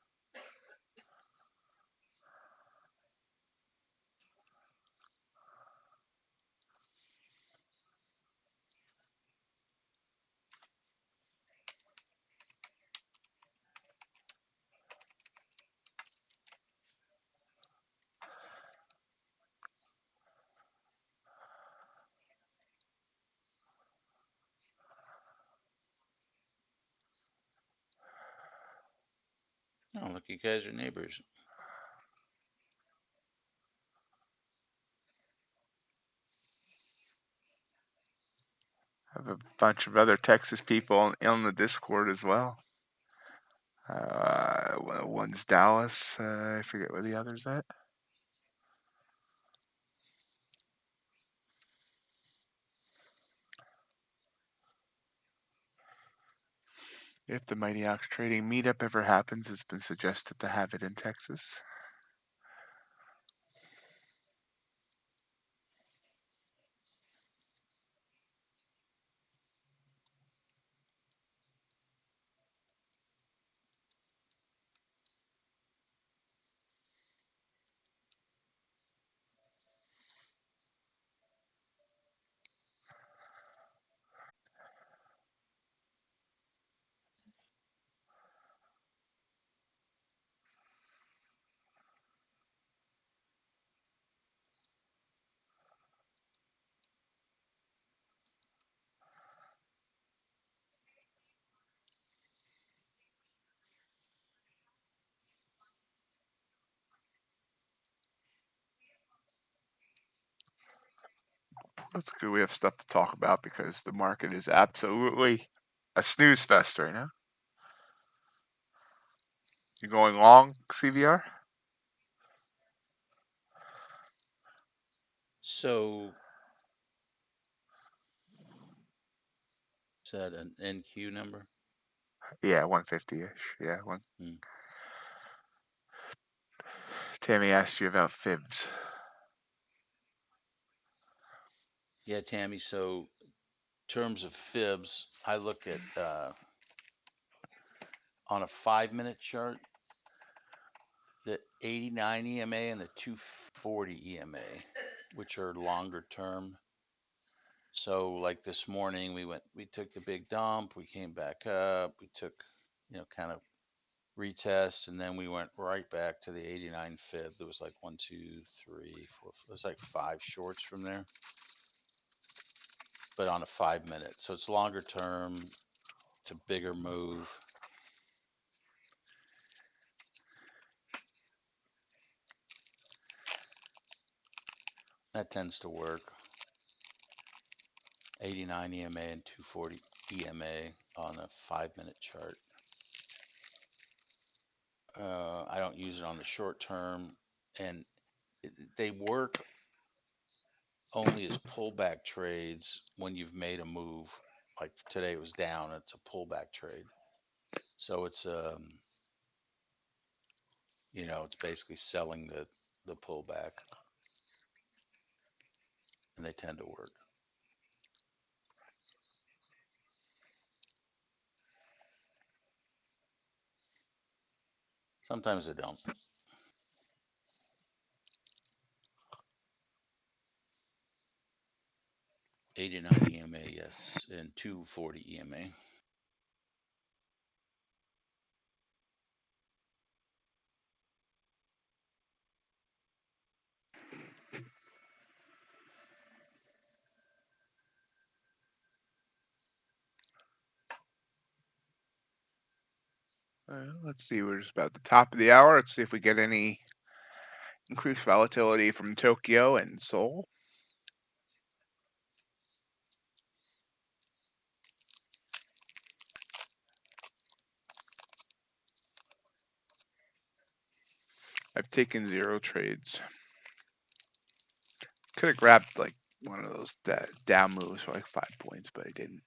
Oh, look, you guys are neighbors. I have a bunch of other Texas people on the Discord as well. One's Dallas. I forget where the other's at. If the Mighty Ox Trading meetup ever happens, it's been suggested to have it in Texas. That's good. We have stuff to talk about because the market is absolutely a snooze fest right now. You going long, CVR? So, is that an NQ number? Yeah, 150-ish. Yeah, one. Hmm. Tammy asked you about fibs. Yeah, Tammy. So, in terms of fibs, I look at on a 5-minute chart the 89 EMA and the 240 EMA, which are longer term. So, like this morning, we took the big dump, we came back up, we took, kind of retest, and then we went right back to the 89 fib. There was like 1, 2, 3, 4. It was like 5 shorts from there, but on a 5-minute. So it's longer term. It's a bigger move. That tends to work. 89 EMA and 240 EMA on a 5-minute chart. I don't use it on the short term, and they work only as pullback trades when you've made a move. Like today it was down, it's a pullback trade. So it's it's basically selling the pullback, and they tend to work. Sometimes they don't. 89 EMA, yes, and 240 EMA. Let's see, we're just about the top of the hour. Let's see if we get any increased volatility from Tokyo and Seoul. I've taken 0 trades. Could have grabbed like one of those down moves for like 5 points, but I didn't.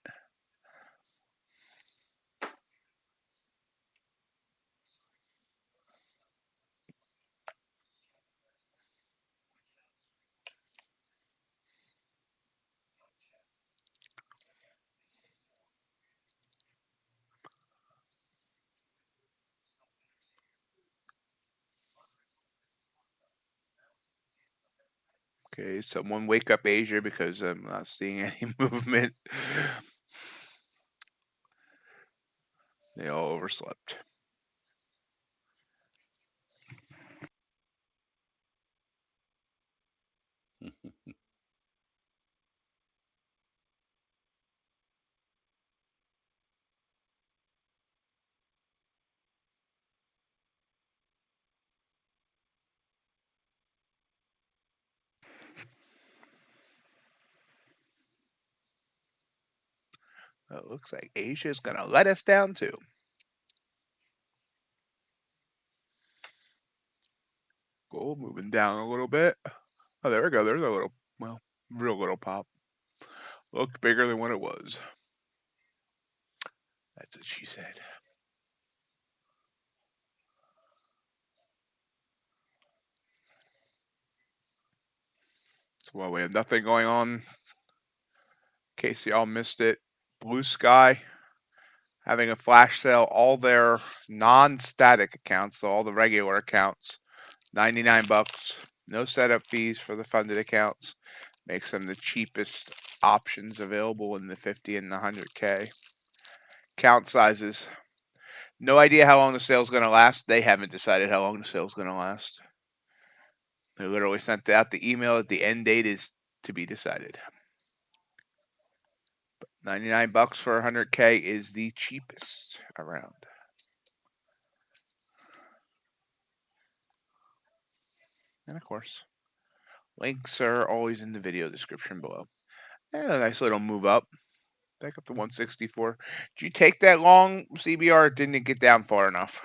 Okay, someone wake up Asia because I'm not seeing any movement. They all overslept. It looks like Asia is going to let us down too. Gold moving down a little bit. Oh, there we go. There's a little, well, real little pop. Looked bigger than what it was. That's what she said. So while we have nothing going on, in case y'all missed it, Blusky having a flash sale, all their non-static accounts, so all the regular accounts, $99, no setup fees for the funded accounts, makes them the cheapest options available in the 50 and the 100K. Count sizes. No idea how long the sale's going to last. They haven't decided how long the sale's going to last. They literally sent out the email that the end date is to be decided. But $99 for 100K is the cheapest around. And of course, links are always in the video description below. And a nice little move up. Back up to 164. Did you take that long, CBR? Or didn't it get down far enough?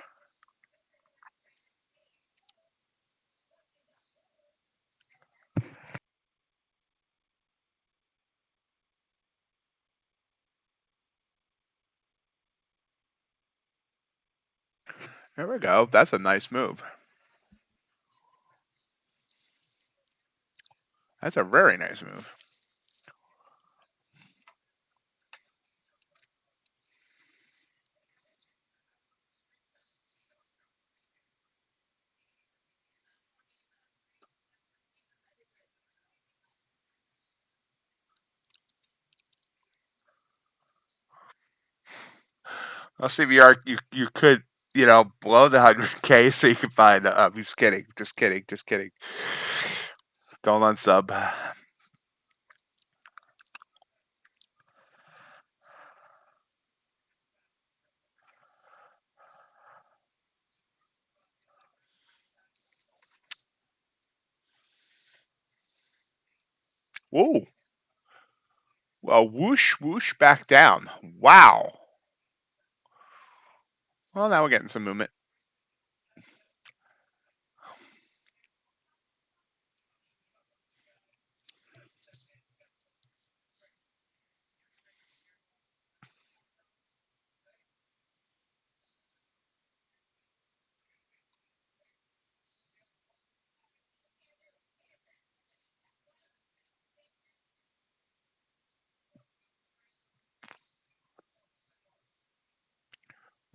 There we go. That's a nice move. That's a very nice move. Well, CBR, you could, blow the 100K so you could find. I'm just kidding. Just kidding. Just kidding. Don't unsub. Whoa. Well, whoosh, whoosh, back down. Wow. Well, now we're getting some movement.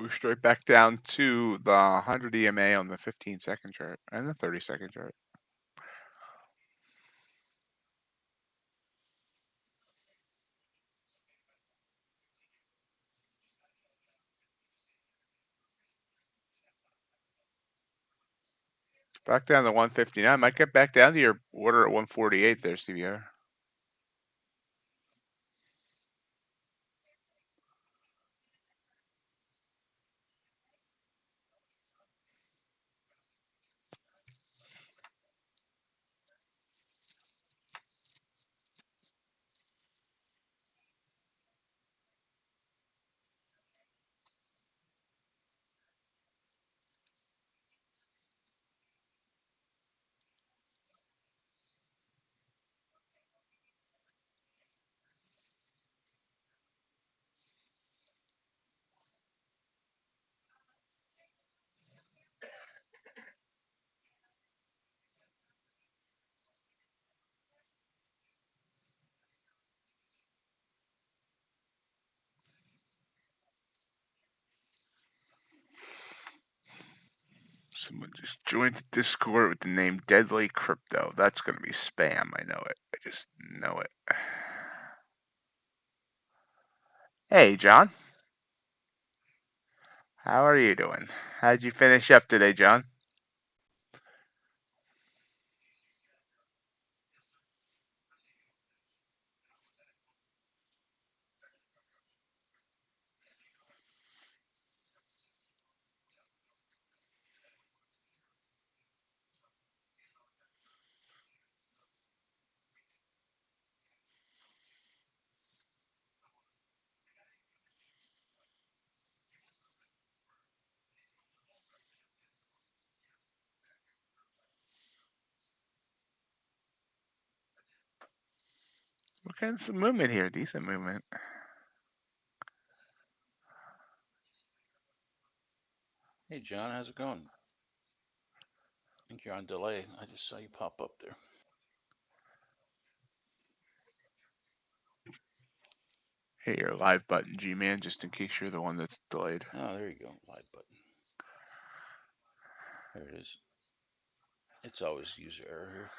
We're straight back down to the 100 EMA on the 15-second chart and the 30-second chart. Back down to 159. Might get back down to your order at 148 there, CBR. Someone just joined the Discord with the name Deadly Crypto. That's going to be spam. I know it. I just know it. Hey, John. How are you doing? How'd you finish up today, John? What kind of some movement here? Decent movement. Hey, John, how's it going? I think you're on delay. I just saw you pop up there. Hey, your live button, G-Man, just in case you're the one that's delayed. Oh, there you go. Live button. There it is. It's always user error here.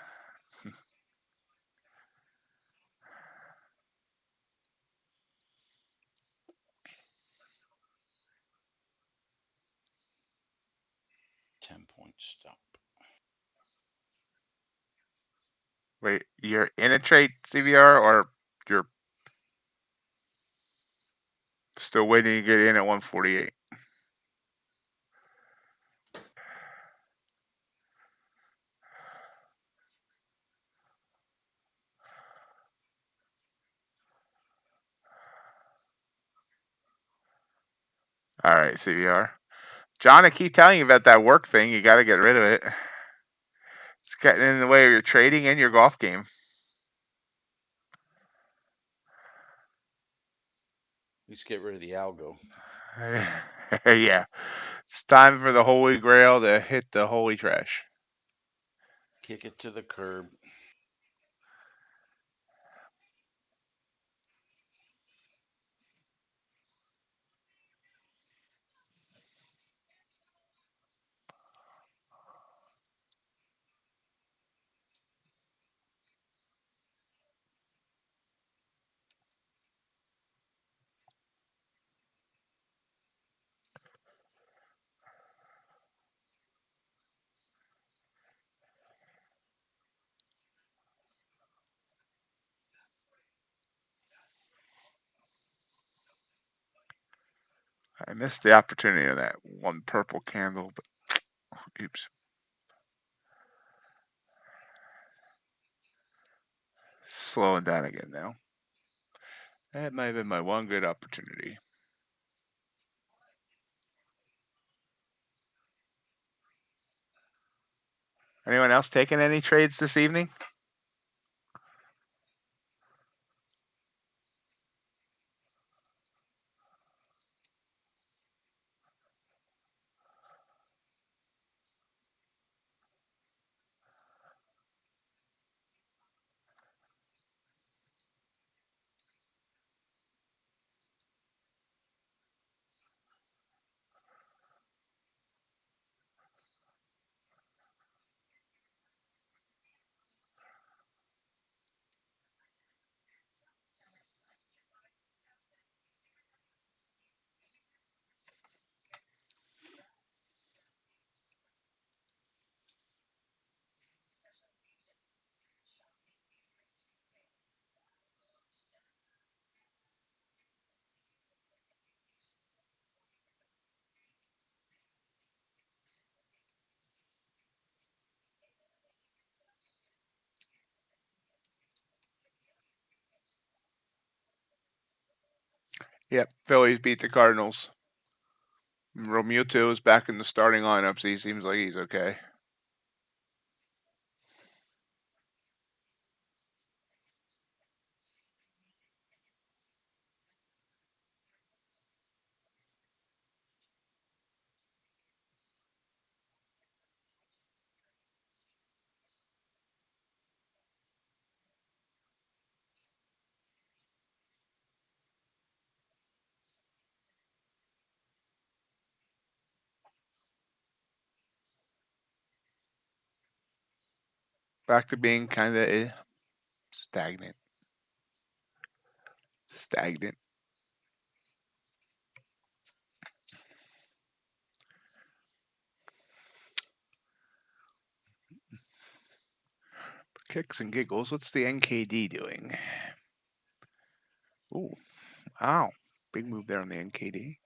10-point stop. Wait, you're in a trade, CVR, or you're still waiting to get in at 148? All right, CVR. John, I keep telling you about that work thing. You got to get rid of it. It's getting in the way of your trading and your golf game. Let's get rid of the algo. Yeah, it's time for the Holy Grail to hit the holy trash. Kick it to the curb. I missed the opportunity of that one purple candle, but oops. Slowing down again now. That might have been my one good opportunity. Anyone else taking any trades this evening? Yep, Phillies beat the Cardinals. Romuto is back in the starting lineup, so he seems like he's okay. Back to being kind of stagnant. Stagnant. Kicks and giggles. What's the NKD doing? Ooh, wow. Big move there on the NKD.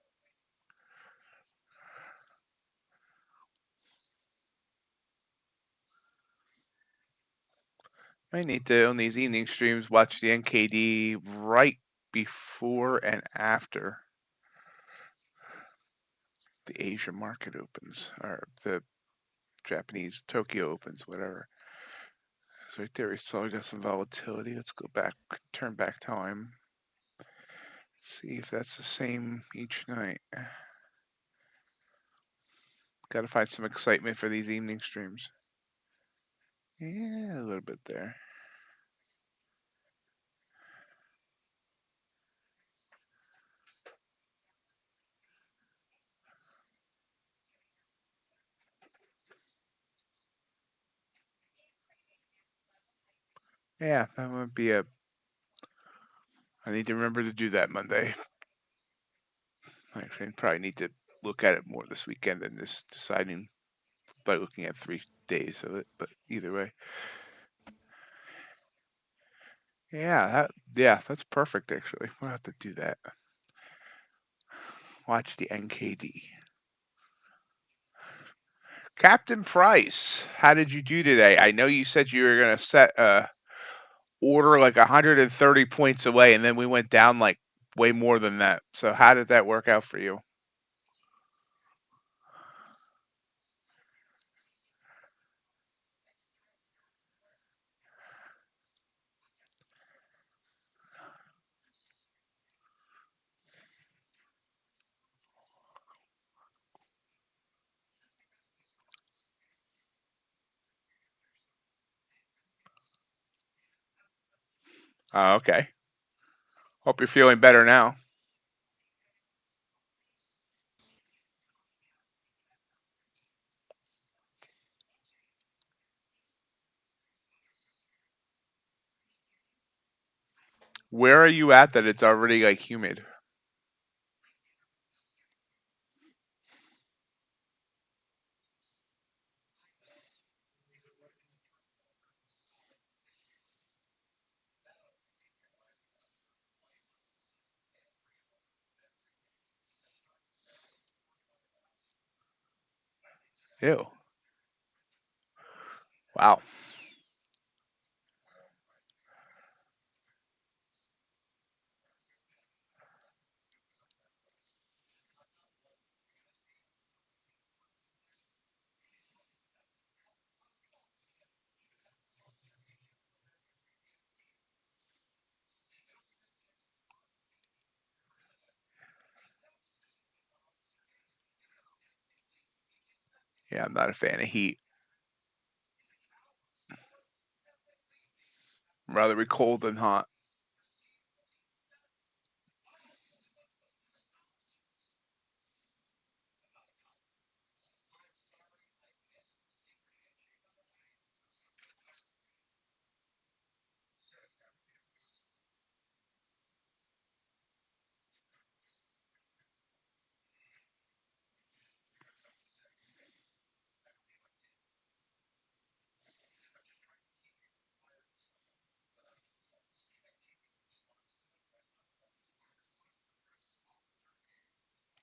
I need to, on these evening streams, watch the NKD right before and after the Asia market opens, or the Japanese Tokyo opens, whatever. So right there, we saw we got some volatility. Let's go back, turn back time. See if that's the same each night. Got to find some excitement for these evening streams. Yeah, a little bit there. Yeah, that would be a. I need to remember to do that Monday. Actually, I probably need to look at it more this weekend than just deciding by looking at 3 days of it. But either way, yeah, that's perfect. Actually, we'll have to do that. Watch the NKD. Captain Price, how did you do today? I know you said you were gonna set a order like 130 points away, and then we went down like way more than that. So how did that work out for you? Oh, okay. Hope you're feeling better now. Where are you at that it's already like humid? Ew. Wow. Yeah, I'm not a fan of heat. I'm rather be cold than hot.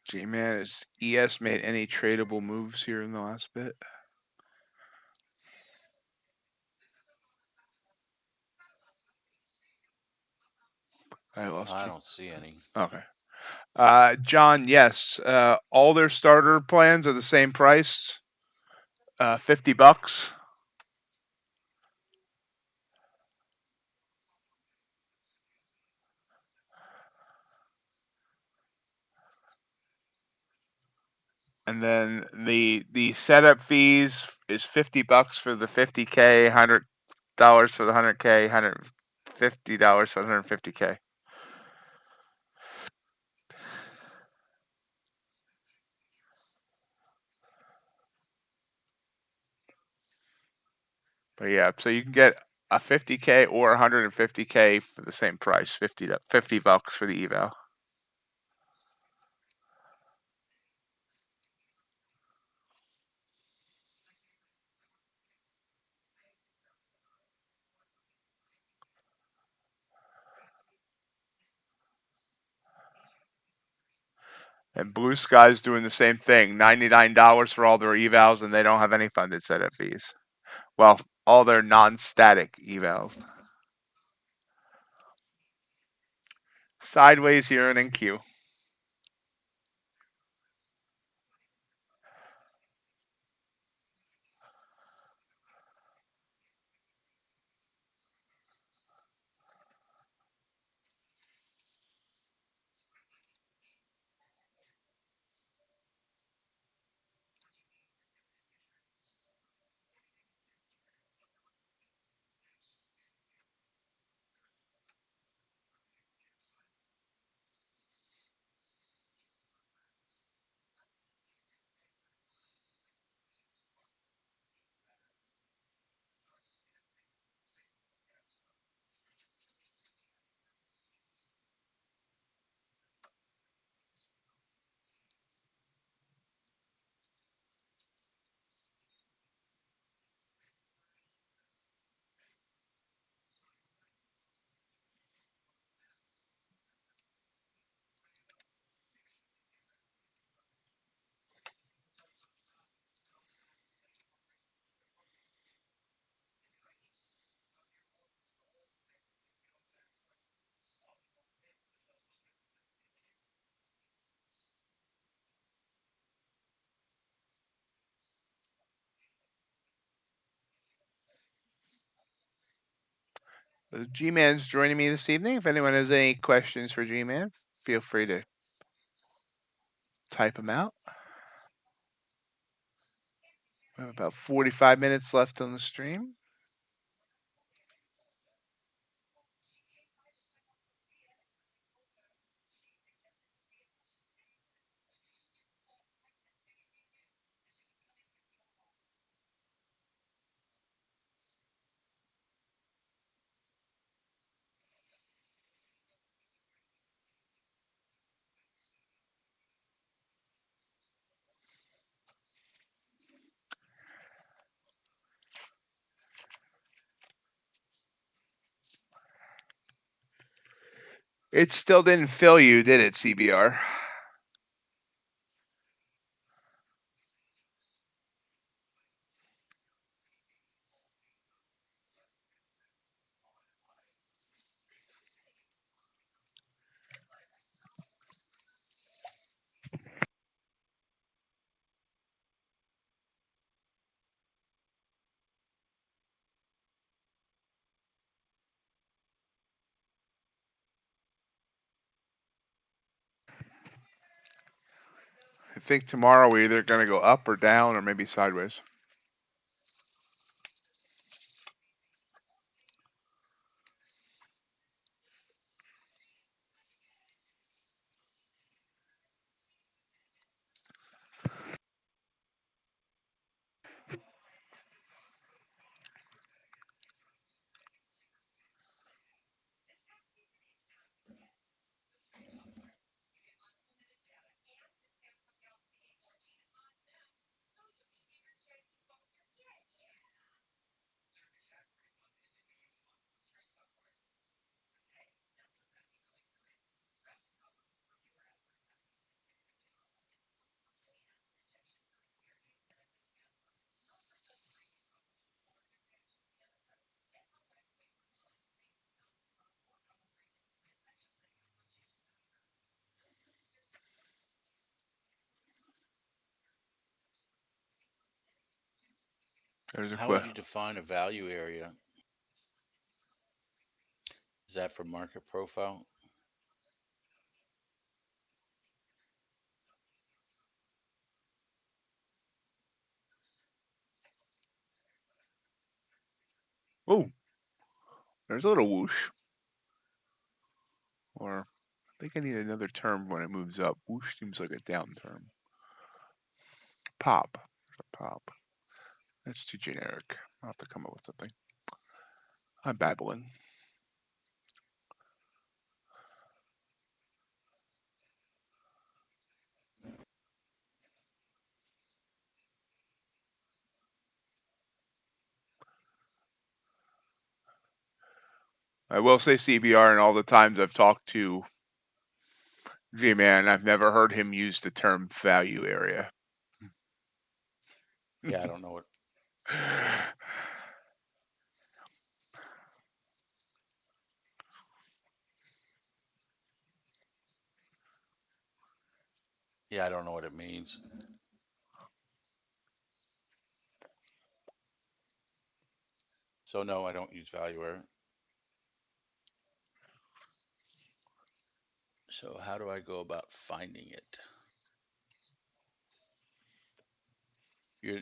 Gee, man, has ES made any tradable moves here in the last bit? I lost I you. don't see any. Okay. John, yes. All their starter plans are the same price, $50. And then the setup fees is $50 for the 50K, $100 for the 100K, $150 for the 150K. But yeah, so you can get a 50K or 150K for the same price, $50 for the eval. And Blue Sky's doing the same thing, $99 for all their evals, and they don't have any funded setup fees. Well, all their non-static evals. Sideways here and in Q. G-Man's joining me this evening. If anyone has any questions for G-Man, feel free to type them out. We have about 45 minutes left on the stream. It still didn't fill you, did it, CBR? I think tomorrow we're either going to go up or down or maybe sideways. There's a How would you define a value area? Is that for market profile? Oh, there's a little whoosh. Or I think I need another term when it moves up. Whoosh seems like a down term. Pop. Pop. That's too generic. I'll have to come up with something. I'm babbling. I will say CBR, and all the times I've talked to G-Man, I've never heard him use the term value area. Yeah, I don't know what. Yeah, I don't know what it means. So no, I don't use value area. So how do I go about finding it?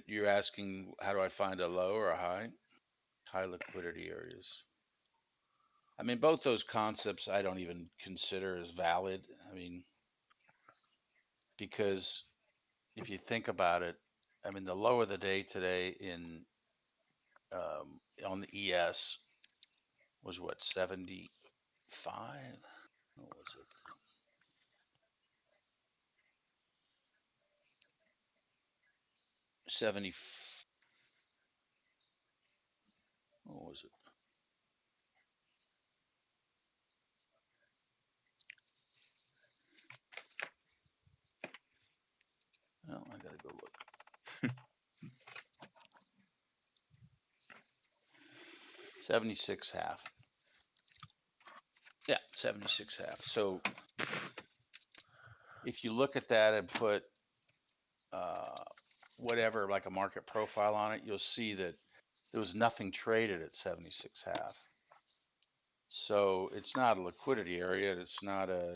You're asking how do I find a low or a high? High liquidity areas. I mean, both those concepts I don't even consider as valid. I mean, because if you think about it, I mean, the low of the day today in on the ES was what, 75? What was it? 70. What was it? Oh, I gotta go look. 76.5. Yeah, 76.5. So if you look at that and put uh, whatever, like a market profile on it, you'll see that there was nothing traded at 76.5. So it's not a liquidity area. It's not a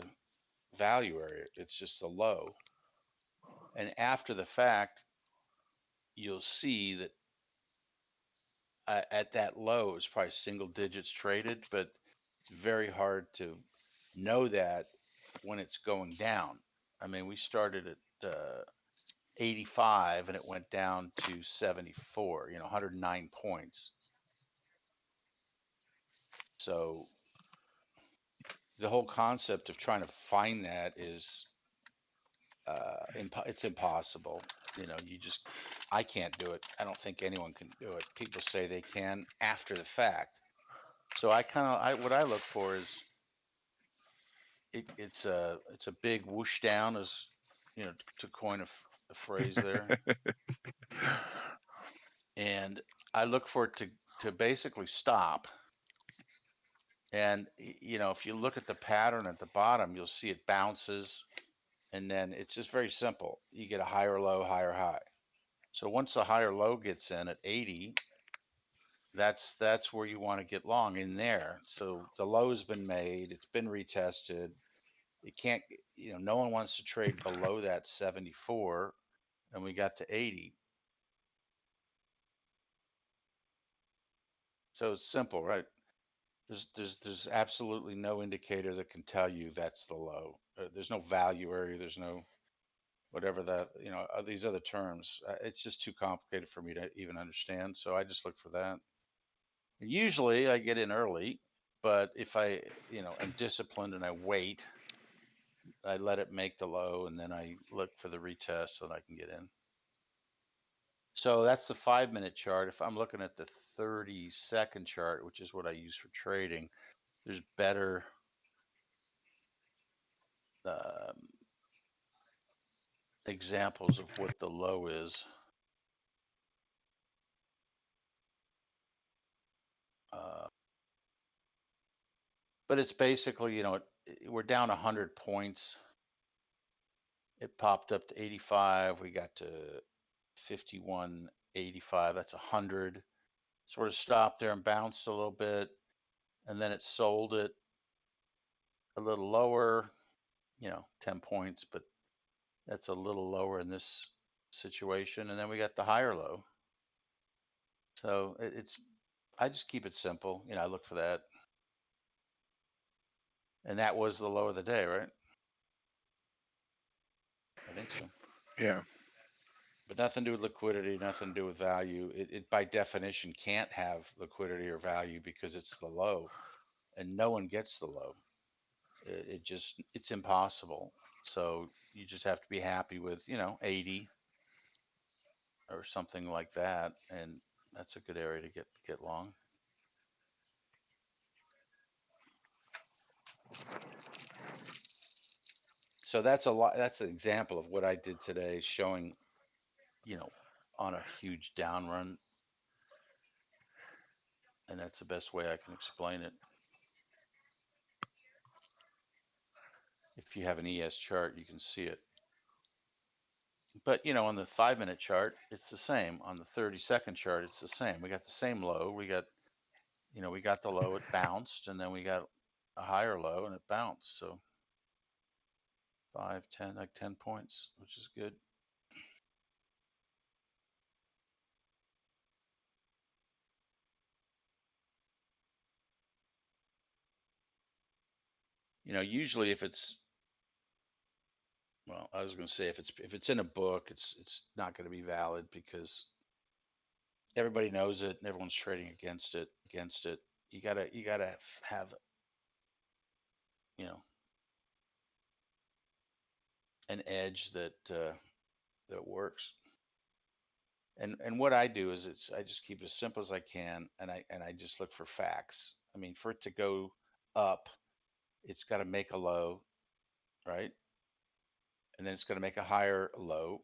value area. It's just a low. And after the fact, you'll see that at that low, it's probably single digits traded, but it's very hard to know that when it's going down. I mean, we started at 85 and it went down to 74, 109 points. So the whole concept of trying to find that is it's impossible. You just I can't do it. I don't think anyone can do it. People say they can after the fact. So I what I look for is it's a big whoosh down, as to coin a phrase there, and I look for it to basically stop. And if you look at the pattern at the bottom, you'll see it bounces, and then it's just very simple. You get a higher low, higher high. So once the higher low gets in at 80, that's where you want to get long in there. So the low's been made, it's been retested. It can't, no one wants to trade below that 74, and we got to 80. So it's simple, right? There's absolutely no indicator that can tell you that's the low. There's no value area. There's no whatever that these other terms. It's just too complicated for me to even understand. So I just look for that. Usually I get in early, but if I am disciplined and I wait, I let it make the low, and then I look for the retest so that I can get in. So that's the 5-minute chart. If I'm looking at the 30-second chart, which is what I use for trading, there's better um, examples of what the low is. Uh, but it's basically, we're down 100 points. It popped up to 85. We got to 51 85, that's 100. Sort of stopped there and bounced a little bit, and then it sold it a little lower, 10 points, but that's a little lower in this situation. And then we got the higher low. So I just keep it simple. I look for that. And that was the low of the day, right? I think so. Yeah. But nothing to do with liquidity, nothing to do with value. It by definition can't have liquidity or value because it's the low, and no one gets the low. It's impossible. So you just have to be happy with 80 or something like that, and that's a good area to get long. So that's a lot. That's an example of what I did today, showing on a huge down run, and that's the best way I can explain it. If you have an ES chart, you can see it. But on the 5-minute chart, it's the same. On the 30-second chart, it's the same. We got the same low. We got the low, it bounced, and then we got a higher low and it bounced. So 5, 10, like 10 points, which is good. Usually if it's, well, I was going to say if it's in a book, it's not going to be valid because everybody knows it and everyone's trading against it. You gotta have an edge that works. And what I do is I just keep it as simple as I can, and I just look for facts. I mean, for it to go up, it's got to make a low, right? And then it's going to make a higher low,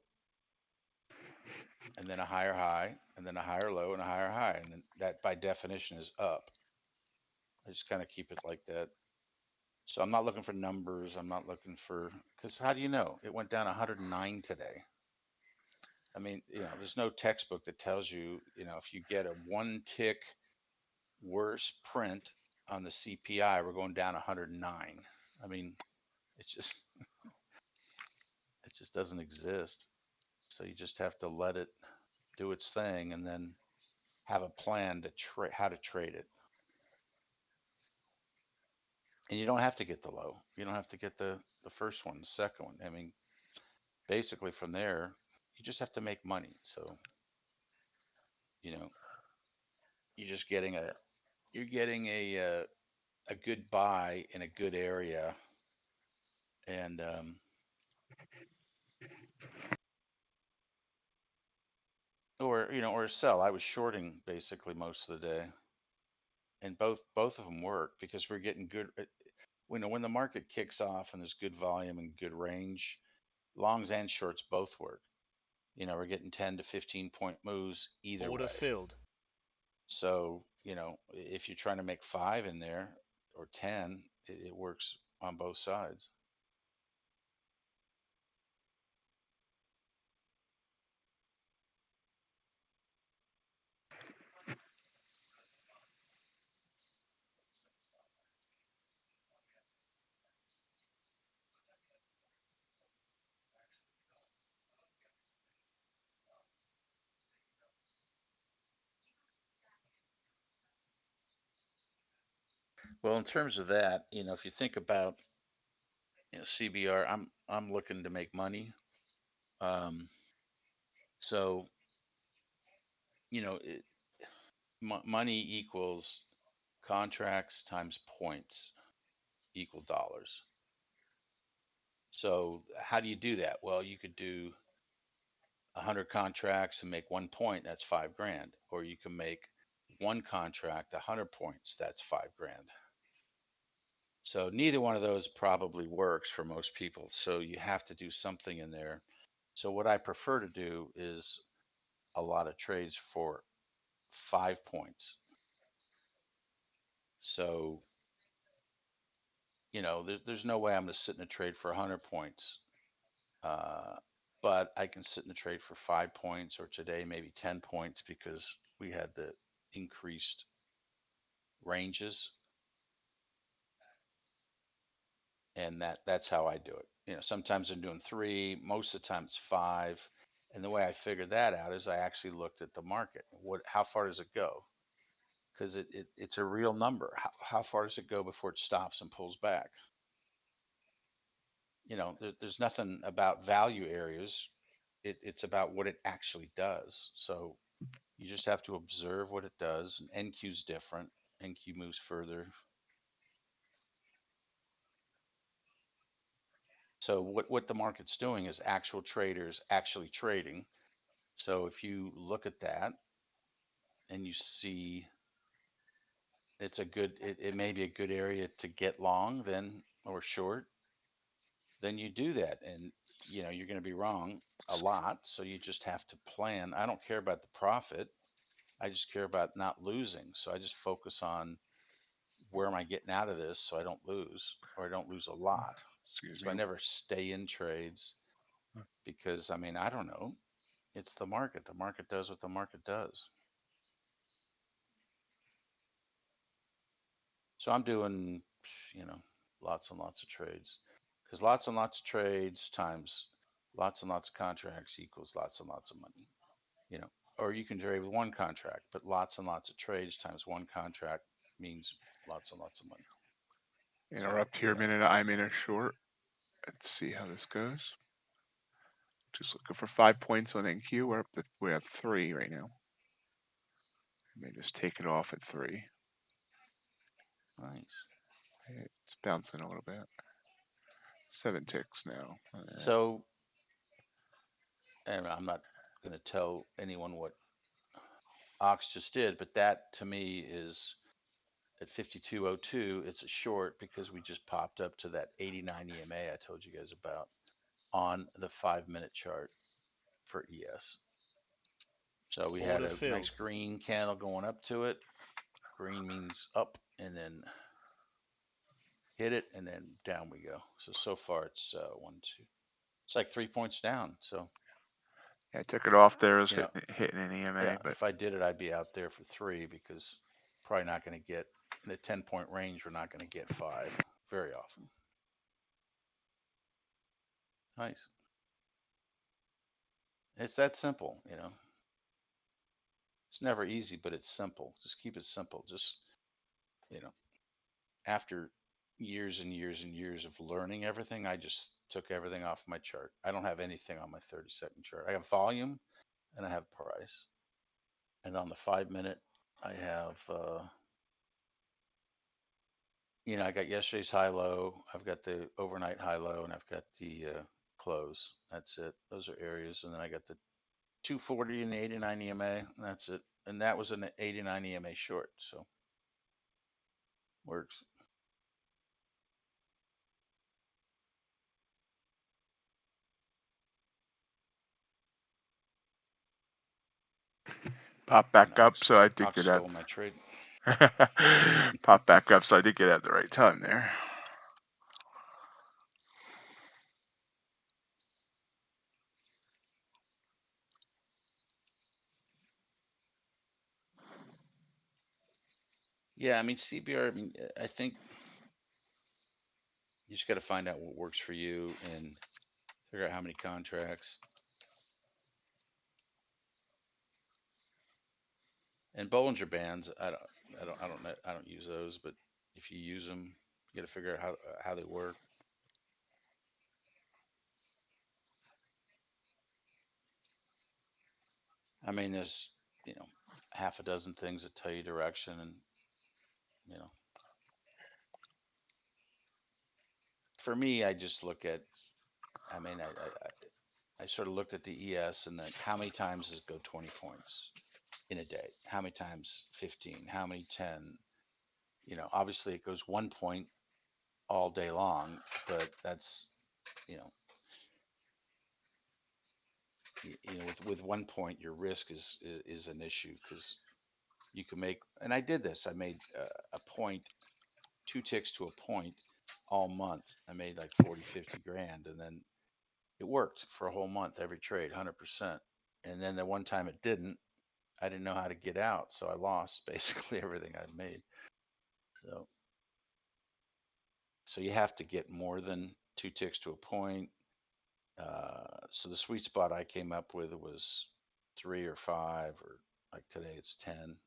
and then a higher high, and then a higher low, and a higher high, and then that by definition is up. I just kind of keep it like that. So I'm not looking for numbers. I'm not looking for, because how do you know? It went down 109 today. I mean, there's no textbook that tells you, if you get a one tick worse print on the CPI, we're going down 109. I mean, it just doesn't exist. So you just have to let it do its thing and then have a plan to how to trade it. And you don't have to get the low. You don't have to get the first one, the second one. I mean, basically from there, you just have to make money. So, you're just getting a good buy in a good area, and or a sell. I was shorting basically most of the day, and both of them work because we're getting good. When the market kicks off and there's good volume and good range, longs and shorts both work. We're getting 10 to 15 point moves either Order way. filled. So if you're trying to make 5 in there or 10, it works on both sides. Well, in terms of that, if you think about CBR, I'm looking to make money. So money equals contracts times points equal dollars. So how do you do that? Well, you could do 100 contracts and make 1 point. That's 5 grand. Or you can make one contract 100 points. That's 5 grand. So neither one of those probably works for most people. So you have to do something in there. So what I prefer to do is a lot of trades for 5 points. So, there's no way I'm going to sit in a trade for 100 points. but I can sit in the trade for 5 points, or today maybe 10 points, because we had the increased ranges, and that's how I do it. Sometimes I'm doing 3, most of the time it's 5. And the way I figured that out is I actually looked at the market. How far does it go? Because it's a real number. How far does it go before it stops and pulls back? There's nothing about value areas. It's about what it actually does. So you just have to observe what it does. And NQ is different. NQ moves further. So what the market's doing is actual traders actually trading. So if you look at that and you see it may be a good area to get long then, or short, then you do that. And you're going to be wrong a lot. So you just have to plan. I don't care about the profit. I just care about not losing. So I just focus on where am I getting out of this so I don't lose, or I don't lose a lot. Excuse So me. I never stay in trades because, I don't know. It's the market. The market does what the market does. So I'm doing, lots and lots of trades, because lots and lots of trades times lots and lots of contracts equals lots and lots of money, you know. Or you can trade with one contract, but lots and lots of trades times one contract means lots and lots of money. So, Interrupt here a minute. I'm in a short. Let's see how this goes. Just looking for 5 points on NQ. We're at 3 right now. I may just take it off at 3. nice. It's bouncing a little bit. 7 ticks now. So, and I'm not going to tell anyone what Ox just did, but that to me is at 52.02. It's a short because we just popped up to that 89 EMA I told you guys about on the 5-minute chart for ES. So we had Order a nice filled. green candle going up to it. Green means up, and then hit it, and then down we go. So far it's 1, 2. It's like 3 points down. So I took it off there. It was you know, hitting an yeah. EMA, but If I did it, I'd be out there for 3, because probably not going to get in a 10-point range. We're not going to get 5 very often. Nice. It's that simple. It's never easy, but it's simple. Just keep it simple. Just you know, after years and years and years of learning everything, I just took everything off my chart. I don't have anything on my 30-second chart. I have volume and I have price. And on the 5-minute, I have, I got yesterday's high low. I've got the overnight high low, and I've got the close. That's it. Those are areas. And then I got the 240 and the 89 EMA, and that's it. And that was an 89 EMA short. So works. pop back up. Nice. So I did Ox get out. stole my trade. Pop back up. So I did get at the right time there. Yeah, CBR, I think you just got to find out what works for you and figure out how many contracts. And Bollinger Bands, I don't use those, but if you use them, you got to figure out how they work. There's half a dozen things that tell you direction, and you know, for me, I just look at. I sort of looked at the ES and then how many times does it go 20 points in a day? How many times 15? How many 10? Obviously it goes 1 point all day long, but that's you know with 1 point your risk is an issue, because you can make, and I did this. I made a point, 2 ticks to a point all month. I made like 40, 50 grand, and then it worked for a whole month, every trade, 100%. And then the one time it didn't, I didn't know how to get out, so I lost basically everything I'd made. So, so you have to get more than 2 ticks to a point. So the sweet spot I came up with was 3 or 5, or like today it's 10.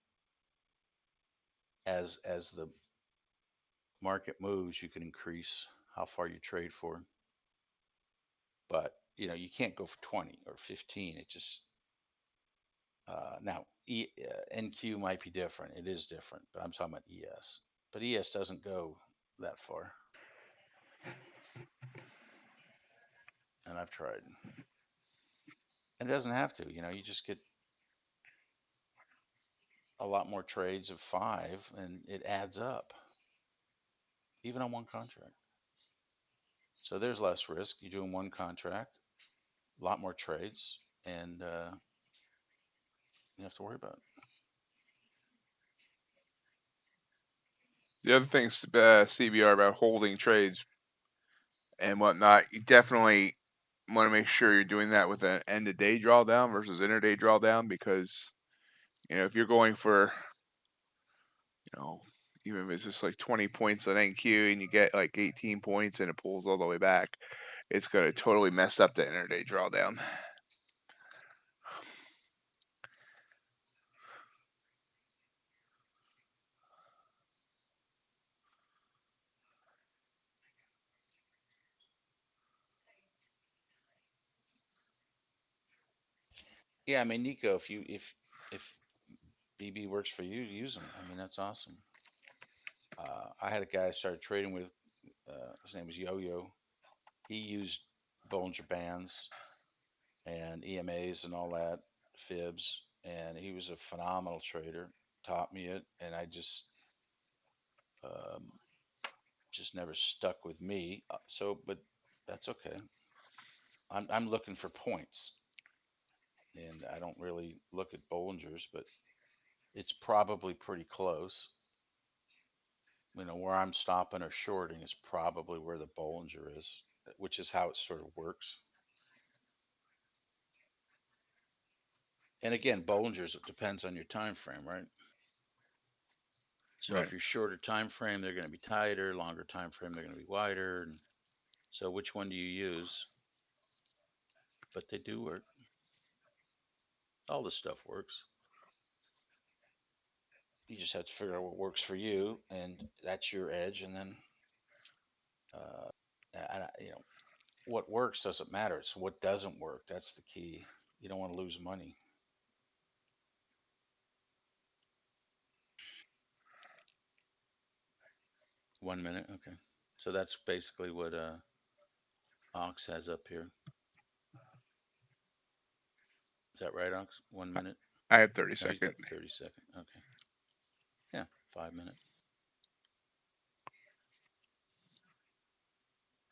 As the market moves, you can increase how far you trade for, but you can't go for 20 or 15. It just now NQ might be different. It is different, but I'm talking about ES. But ES doesn't go that far, and I've tried. And it doesn't have to. You just get a lot more trades of 5, and it adds up, even on one contract. So there's less risk. You're doing one contract, a lot more trades, and you have to worry about it. The other things, CBR, about holding trades and whatnot, you definitely want to make sure you're doing that with an end of day drawdown versus intraday drawdown, because if you're going for even if it's just like 20 points on NQ and you get like 18 points and it pulls all the way back, it's going to totally mess up the intraday drawdown. Yeah, I mean, Nico, if BB works for you, use them. I mean, that's awesome. I had a guy I started trading with. His name was Yo-Yo. He used Bollinger Bands and EMAs and all that, fibs, and he was a phenomenal trader. Taught me it, and I um, just never stuck with me. But that's okay. I'm looking for points, and I don't really look at Bollingers, but it's probably pretty close. Where I'm stopping or shorting is probably where the Bollinger is, which is how it sort of works. And again, Bollingers, it depends on your time frame, right? So Right. if you're shorter time frame, they're going to be tighter. Longer time frame, they're going to be wider. And so, which one do you use? But they do work. All this stuff works. You just have to figure out what works for you, and that's your edge. And then, uh, what works doesn't matter. It's what doesn't work. That's the key. You don't want to lose money. 1 minute, okay. So that's basically what Ox has up here. Is that right, Ox? 1 minute? I have 30 No, he's second. got the 30-second. Okay. Yeah, 5 minute.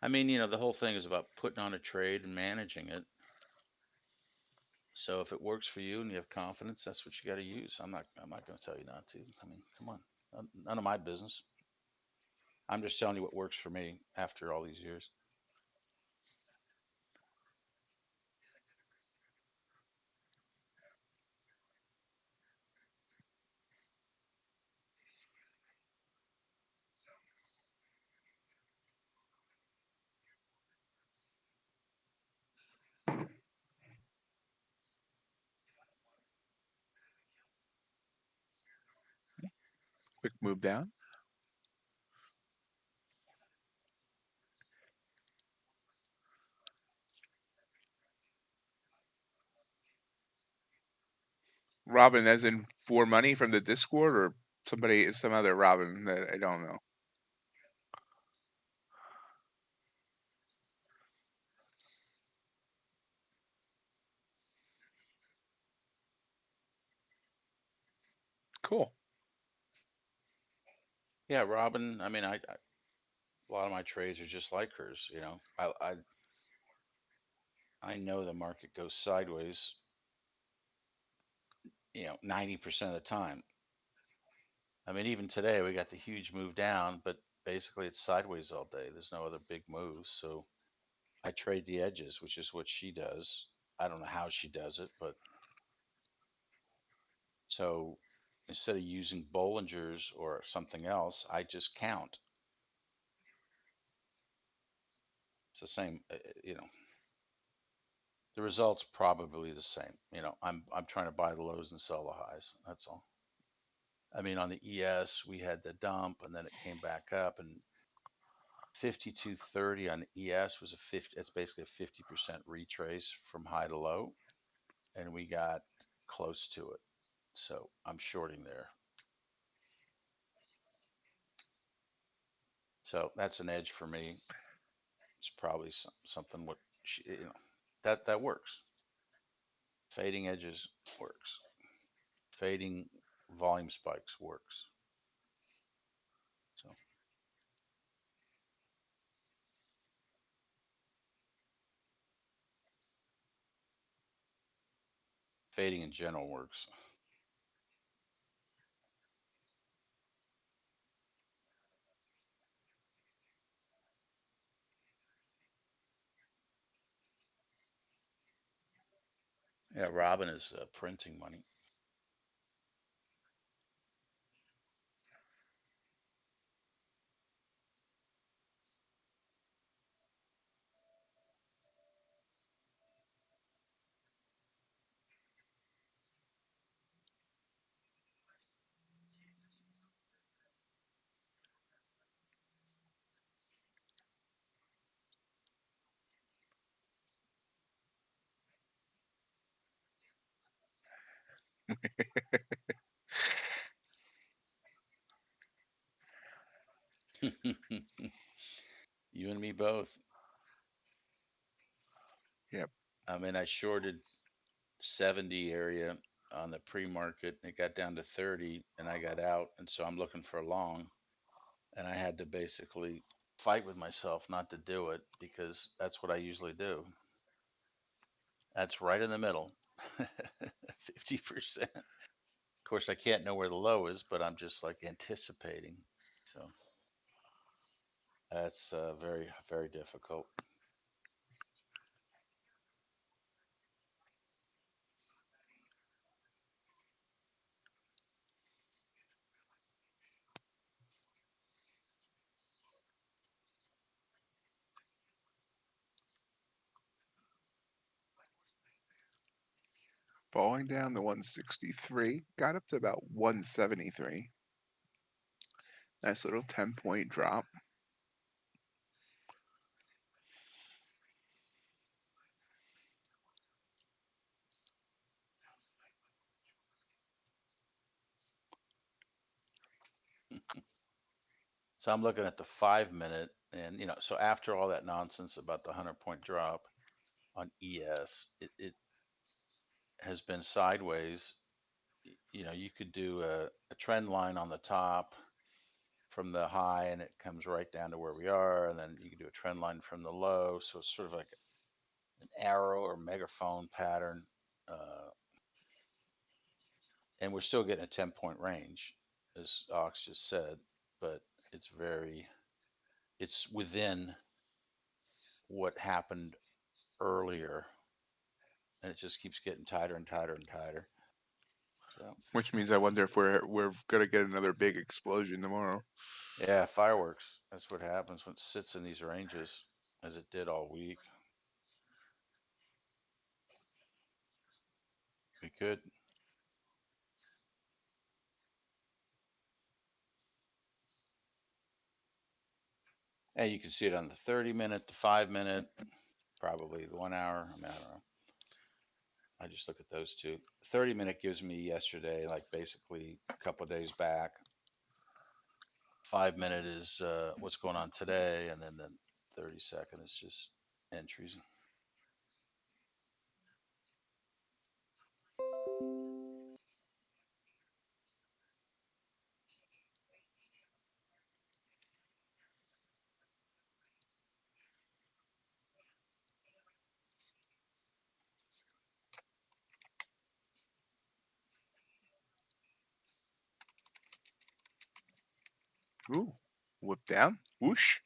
I mean, the whole thing is about putting on a trade and managing it. So if it works for you and you have confidence, that's what you got to use. I'm not going to tell you not to. I mean, come on. None of my business. I'm just telling you what works for me after all these years. Quick move down. Robin, as in for money from the Discord, or some other Robin that I don't know. Cool. Yeah, Robin. I mean, a lot of my trades are just like hers. I know the market goes sideways. 90% of the time. I mean, even today we got the huge move down, but basically it's sideways all day. There's no other big moves, so I trade the edges, which is what she does. I don't know how she does it, but so instead of using Bollinger's or something else, I just count. It's the same, the result's probably the same. I'm trying to buy the lows and sell the highs. That's all. I mean, on the ES, we had the dump and then it came back up, and 52.30 on the ES was a 50. It's basically a 50% retrace from high to low, and we got close to it. So I'm shorting there. So that's an edge for me. It's probably something what that works. Fading edges works. Fading volume spikes works. So fading in general works. Yeah, Robin is printing money. You and me both. Yep. I mean, I shorted 70 area on the pre-market. It got down to 30 and I got out. And so I'm looking for a long. And I had to basically fight with myself not to do it because that's what I usually do. That's right in the middle, 50%. Of course, I can't know where the low is, but I'm just like anticipating. So that's very, very difficult. Falling down to 163, got up to about 173. Nice little 10-point drop. So I'm looking at the 5 minute, and so after all that nonsense about the 100-point drop on ES, it has been sideways. You could do a trend line on the top from the high, and it comes right down to where we are, and then you can do a trend line from the low. So it's sort of like an arrow or megaphone pattern, uh, and we're still getting a 10-point range, as Ox just said, but it's it's within what happened earlier, and it just keeps getting tighter and tighter and tighter. So Which means I wonder if we're gonna get another big explosion tomorrow. yeah, fireworks. That's what happens when it sits in these ranges, as it did all week. We could. And you can see it on the 30-minute, the 5 minute, probably the 1 hour. I mean, I don't know. I just look at those two. 30-minute gives me yesterday, like basically a couple of days back. 5 minute is what's going on today, and then the 30-second is just entries. Ooh, whip down, whoosh.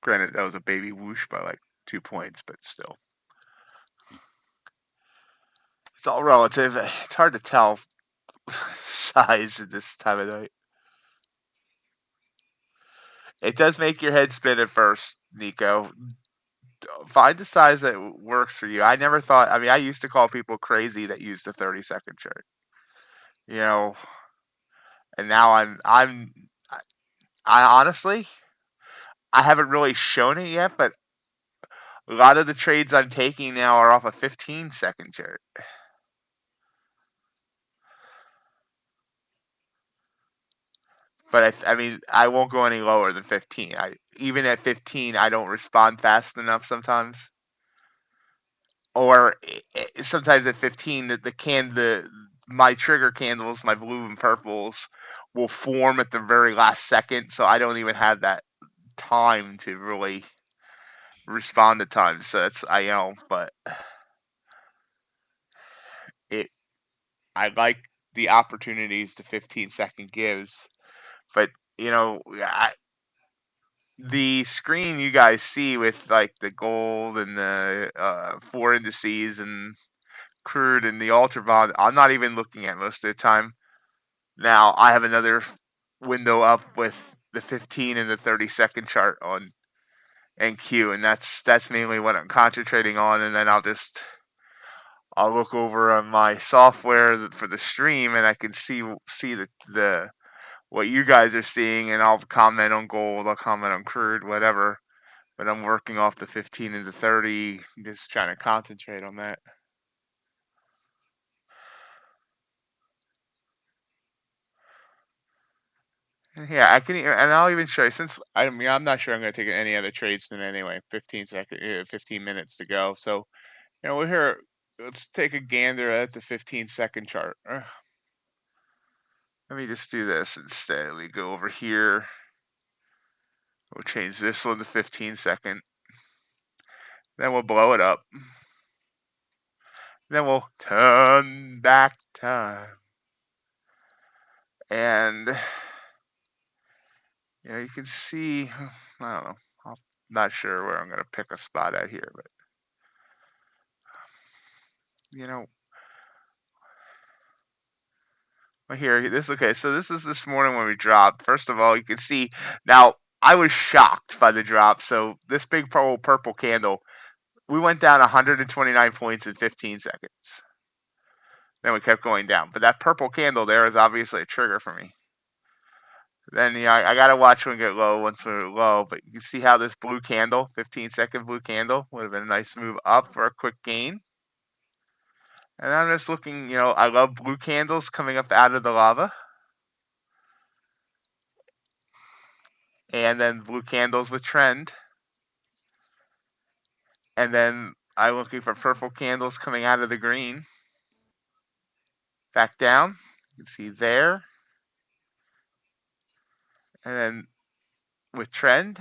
Granted, that was a baby whoosh by like 2 points, but still. It's all relative. It's hard to tell size at this time of night. It does make your head spin at first, Nico. Find the size that works for you. I never thought. I mean, I used to call people crazy that used the 30-second chart. You know, and now I honestly, I haven't really shown it yet, but a lot of the trades I'm taking now are off a 15-second chart. But I mean, I won't go any lower than 15. Even at 15, I don't respond fast enough sometimes. Or sometimes at 15, my trigger candles, my blue and purples, will form at the very last second, so I don't even have that time to really respond to time. So it's but it I like the opportunities the 15-second gives, but the screen you guys see with like the gold and the four indices and crude and the ultra bond, I'm not even looking at most of the time. Now I have another window up with the 15 and the 30-second chart on NQ, and that's mainly what I'm concentrating on. And then I'll look over on my software for the stream, and I can see the what you guys are seeing, and I'll comment on gold, I'll comment on crude, whatever. But I'm working off the 15 and the 30, just trying to concentrate on that. And yeah, I can, and I'll even show you, since I'm not sure I'm going to take any other trades than anyway. 15 minutes to go. So we're here. Let's take a gander at the 15-second chart. Let me just do this instead. We go over here. We'll change this one to 15-second. Then we'll blow it up. Then we'll turn back time. And you can see, I don't know. I'm not sure where I'm going to pick a spot at here, but here, okay. So this is this morning when we dropped. First of all, you can see now I was shocked by the drop. So this big purple candle, we went down 129 points in 15 seconds. Then we kept going down. But that purple candle there is obviously a trigger for me. Then I gotta watch when we get low once we're low. But you can see how this blue candle, 15-second blue candle, would have been a nice move up for a quick gain. And I'm just looking, I love blue candles coming up out of the lava. And then blue candles with trend. And then I'm looking for purple candles coming out of the green. Back down. You can see there. And then with trend.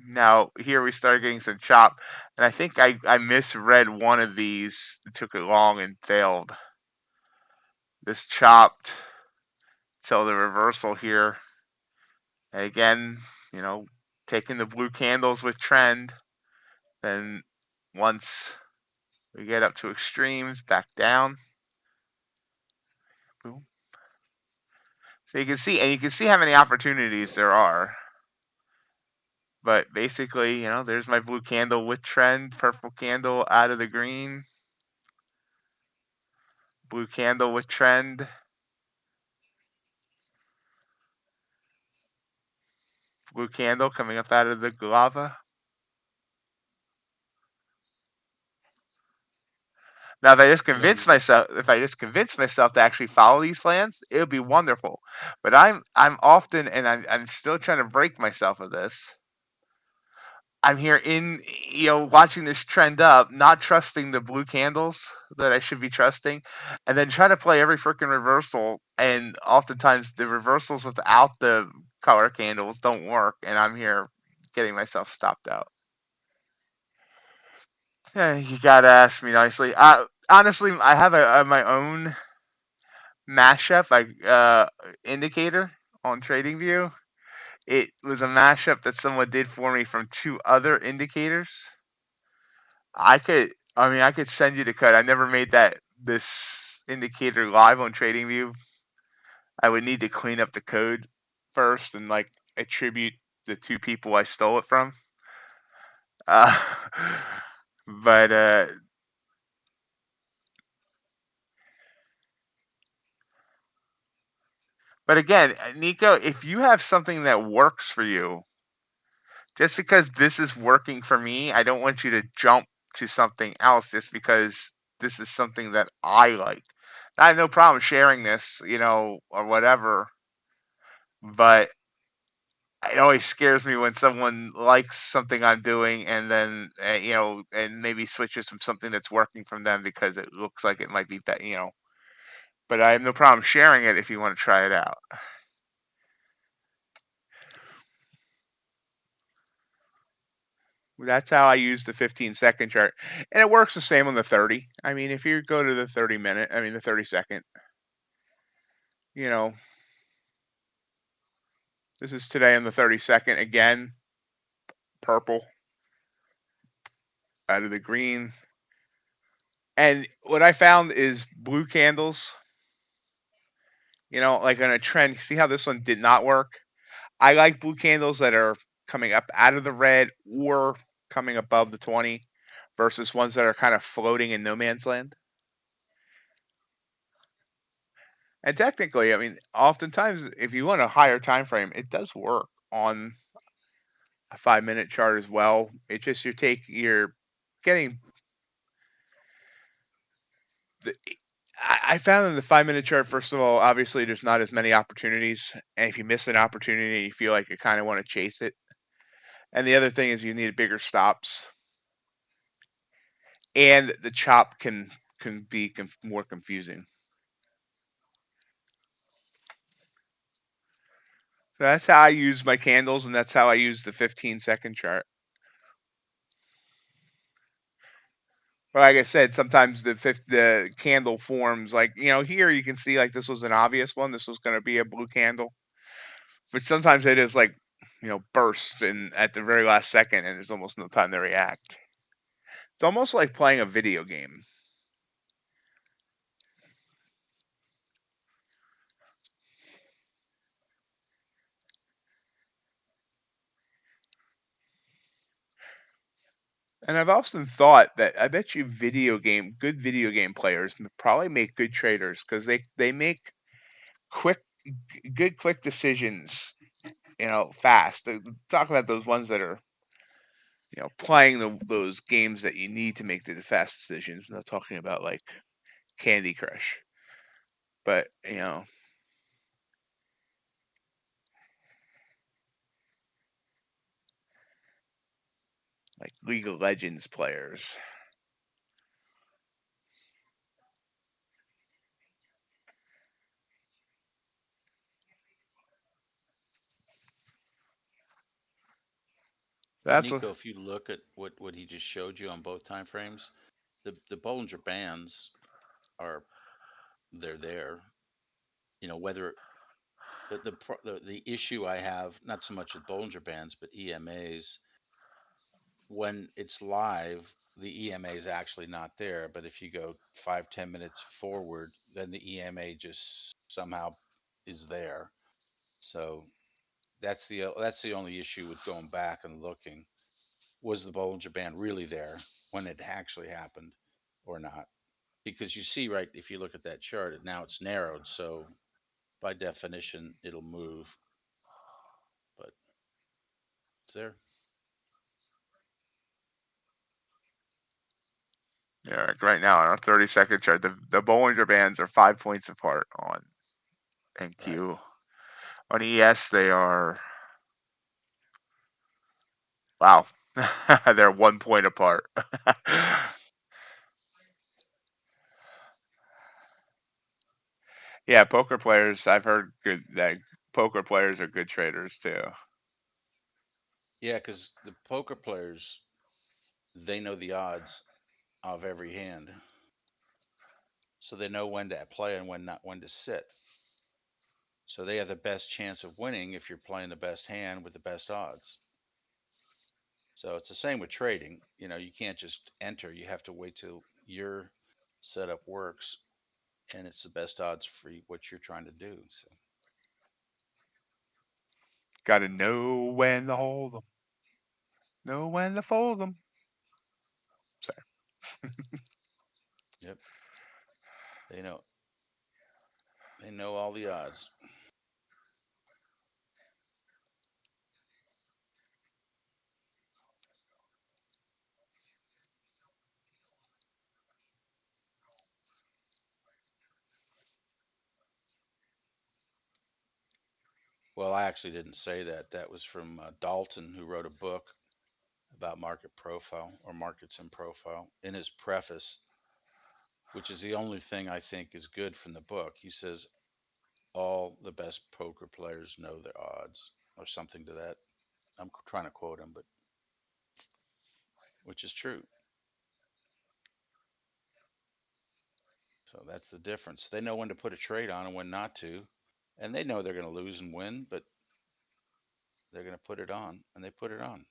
Now here we start getting some chop. And I think I misread one of these. It took it long and failed. This chopped till the reversal here. And again, taking the blue candles with trend. Then once we get up to extremes, back down. Boom. So you can see how many opportunities there are. But basically, there's my blue candle with trend, purple candle out of the green, blue candle with trend, blue candle coming up out of the lava. Now, if I just convince myself to actually follow these plans, it would be wonderful. But I'm often, and I'm still trying to break myself of this. I'm here watching this trend up, not trusting the blue candles that I should be trusting, and then trying to play every freaking reversal. And oftentimes the reversals without the color candles don't work, and I'm here getting myself stopped out. Yeah, you gotta ask me nicely. Honestly, I have my own mashup, like indicator on TradingView. It was a mashup that someone did for me from two other indicators. I could send you the code. I never made this indicator live on TradingView. I would need to clean up the code first and like attribute the two people I stole it from. Uh, but but again, Nico, if you have something that works for you, just because this is working for me, I don't want you to jump to something else just because this is something that I like. I have no problem sharing this, or whatever, but it always scares me when someone likes something I'm doing and then, and maybe switches from something that's working from them because it looks like it might be better. But I have no problem sharing it if you want to try it out. That's how I use the 15-second chart. And it works the same on the 30. I mean, if you go to the 30-second, you know, this is today on the 32nd again, purple out of the green. And what I found is blue candles, like on a trend. See how this one did not work? I like blue candles that are coming up out of the red or coming above the 20 versus ones that are kind of floating in no man's land. And technically, I mean, oftentimes if you want a higher time frame, it does work on a 5-minute chart as well. It's just you're getting the I found in the 5-minute chart, first of all, obviously there's not as many opportunities. And if you miss an opportunity, you feel like you kind of want to chase it. And the other thing is you need bigger stops. And the chop can be more confusing. So that's how I use my candles, and that's how I use the 15-second chart. But like I said, sometimes the candle forms like here you can see like this was an obvious one. This was going to be a blue candle, but sometimes it is like burst and at the very last second, and there's almost no time to react. It's almost like playing a video game. And I've often thought that I bet you good video game players probably make good traders because they make quick, good quick decisions, fast. Talk about those ones that are, playing those games that you need to make the fast decisions. I'm not talking about like Candy Crush, but like League of Legends players. But That's what. Nico, if you look at what he just showed you on both time frames, the Bollinger Bands are they're there. Whether the issue I have not so much with Bollinger Bands but EMAs, when it's live, the EMA is actually not there. But if you go 5-10 minutes forward, then the EMA just somehow is there. So that's the only issue with going back and looking. Was the Bollinger Band really there when it actually happened or not? Because you see, right, if you look at that chart, now it's narrowed, so by definition it'll move, but it's there. Yeah, like right now on our 30-second chart, the Bollinger Bands are 5 points apart on Right. NQ. On ES, they are, wow, they're 1 point apart. Yeah, poker players. I've heard good that poker players are good traders too. Yeah, because the poker players, they know the odds of every hand, so they know when to play and when not when to sit. So they have the best chance of winning if you're playing the best hand with the best odds. So it's the same with trading. You can't just enter. You have to wait till your setup works and it's the best odds for what you're trying to do. So Got to know when to hold them, know when to fold them. Sorry. yep, they know they know all the odds. Well, I actually didn't say that. That was from Dalton, who wrote a book about market profile or markets in profile. In his preface, which is the only thing I think is good from the book, he says all the best poker players know their odds or something to that. I'm trying to quote him, but which is true. So that's the difference. They know when to put a trade on and when not to, and they know they're going to lose and win, but they're going to put it on, and they put it on,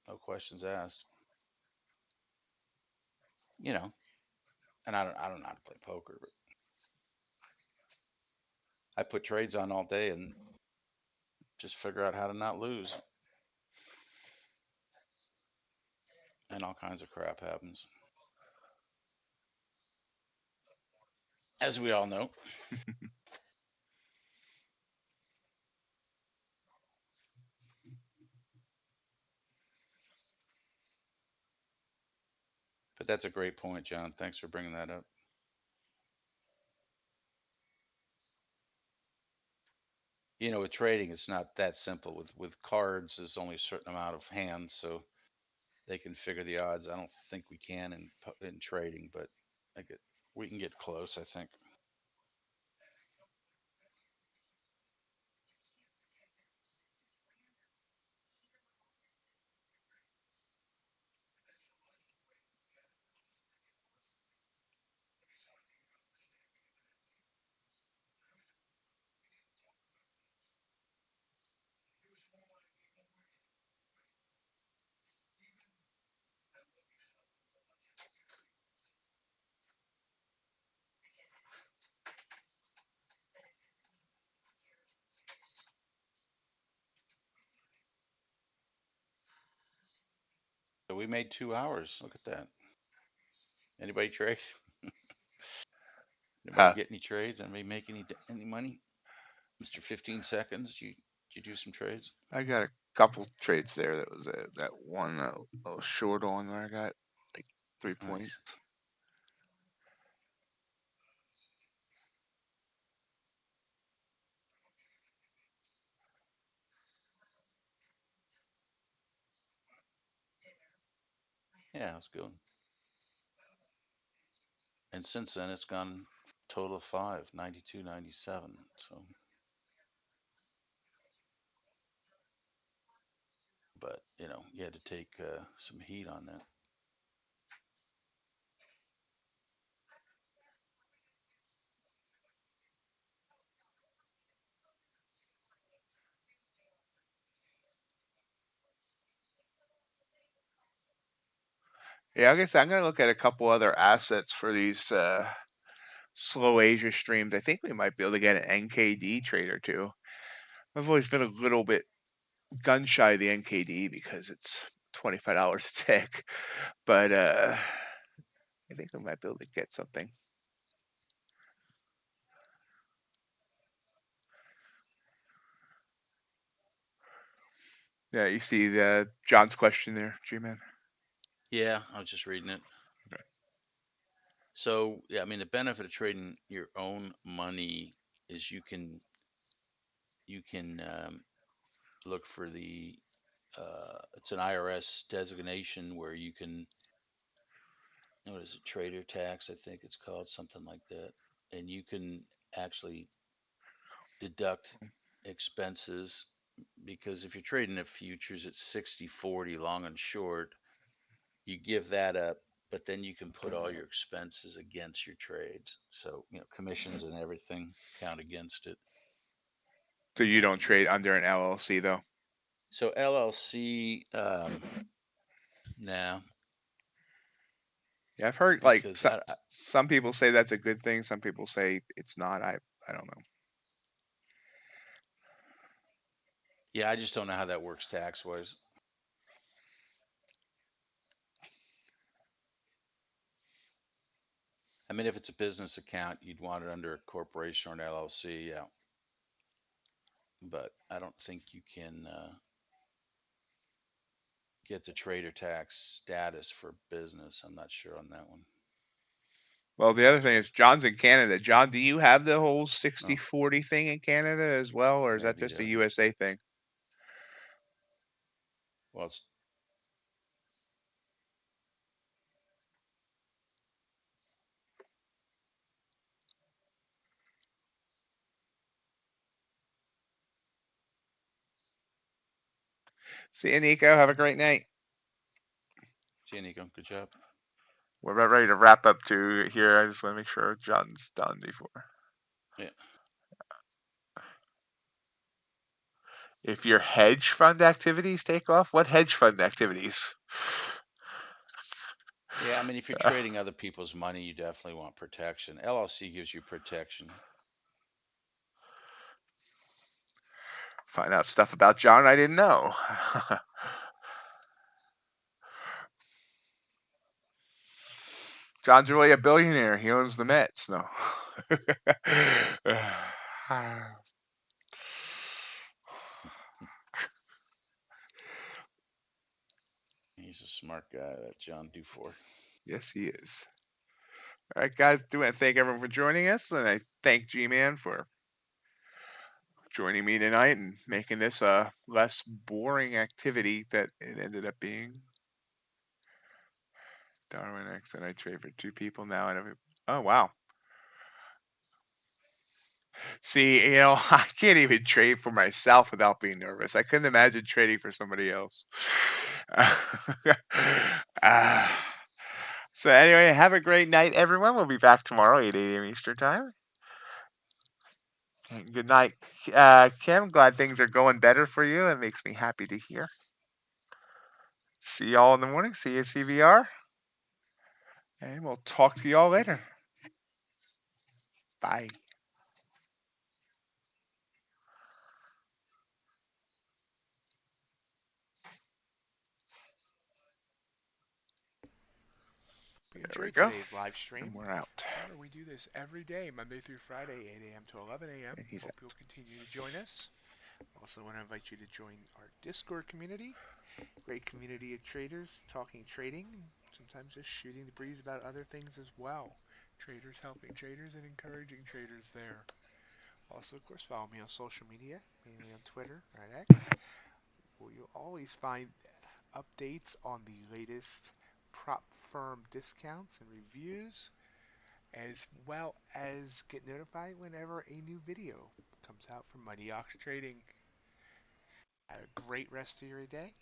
no questions asked. You know, and I don't know how to play poker, but I put trades on all day and just figure out how to not lose, and all kinds of crap happens, as we all know. But that's a great point, John. Thanks for bringing that up. With trading, it's not that simple. With cards, there's only a certain amount of hands, so they can figure the odds. I don't think we can in trading, but I get we can get close. I think. So we made 2 hours. Look at that. Anybody trade? Anybody Huh. get any trades? Anybody make any money? Mr. 15 seconds. Did you do some trades? I got a couple trades there. That was that one a little short on where I got like 3 points. Nice. Yeah, it was good. And since then, it's gone total of five, 92, 97. So, but you had to take some heat on that. Yeah, I guess I'm gonna look at a couple other assets for these slow Asia streams. I think we might be able to get an NKD trade or two. I've always been a little bit gun shy of the NKD because it's $25 a tick, but I think we might be able to get something. Yeah, you see the John's question there, G-Man. Yeah, I was just reading it. So, yeah, I mean, the benefit of trading your own money is you can look for the it's an IRS designation where you can, what is it, trader tax, I think it's called, something like that. And you can actually deduct expenses because if you're trading the futures at 60/40 long and short, you give that up, but then you can put all your expenses against your trades. So, commissions and everything count against it. So you don't trade under an LLC though. So LLC, nah, Yeah, I've heard like because some people say that's a good thing. Some people say it's not. I don't know. yeah, I just don't know how that works tax wise. I mean, if it's a business account, you'd want it under a corporation or an LLC, yeah. But I don't think you can get the trader tax status for business. I'm not sure on that one. Well, the other thing is John's in Canada. John, do you have the whole Oh, 60/40 thing in Canada as well, or is that maybe he just a does. USA thing? Well, it's See you, Nico. Have a great night. see, Nico, good job. We're about ready to wrap up to here. I just want to make sure John's done before. Yeah. If your hedge fund activities take off, what hedge fund activities? Yeah, I mean, if you're trading other people's money, you definitely want protection. LLC gives you protection. Find out stuff about John I didn't know. John's really a billionaire. He owns the Mets. No. He's a smart guy, that John Dufour. Yes, he is. All right, guys. Do want to thank everyone for joining us, and I thank G-Man for joining me tonight and making this a less boring activity that it ended up being. Darwin X and I trade for two people now. Oh wow. See, I can't even trade for myself without being nervous. I couldn't imagine trading for somebody else. uh, so anyway, have a great night, everyone. We'll be back tomorrow, 8 a.m. Eastern time. And good night, Kim. Glad things are going better for you. It makes me happy to hear. See y'all in the morning. See you at CVR. And we'll talk to y'all later. Bye. There we Trade go. today's live And stream. we're out. Remember, we do this every day, Monday through Friday, 8 a.m. to 11 a.m. And he's Hope out. you'll continue to join us. Also, want to invite you to join our Discord community. Great community of traders talking trading, sometimes just shooting the breeze about other things as well. Traders helping traders and encouraging traders there. Also, of course, follow me on social media, mainly on Twitter or at X, where you'll always find updates on the latest prop firm discounts and reviews, as well as get notified whenever a new video comes out from MightyOxTrading. Have a great rest of your day.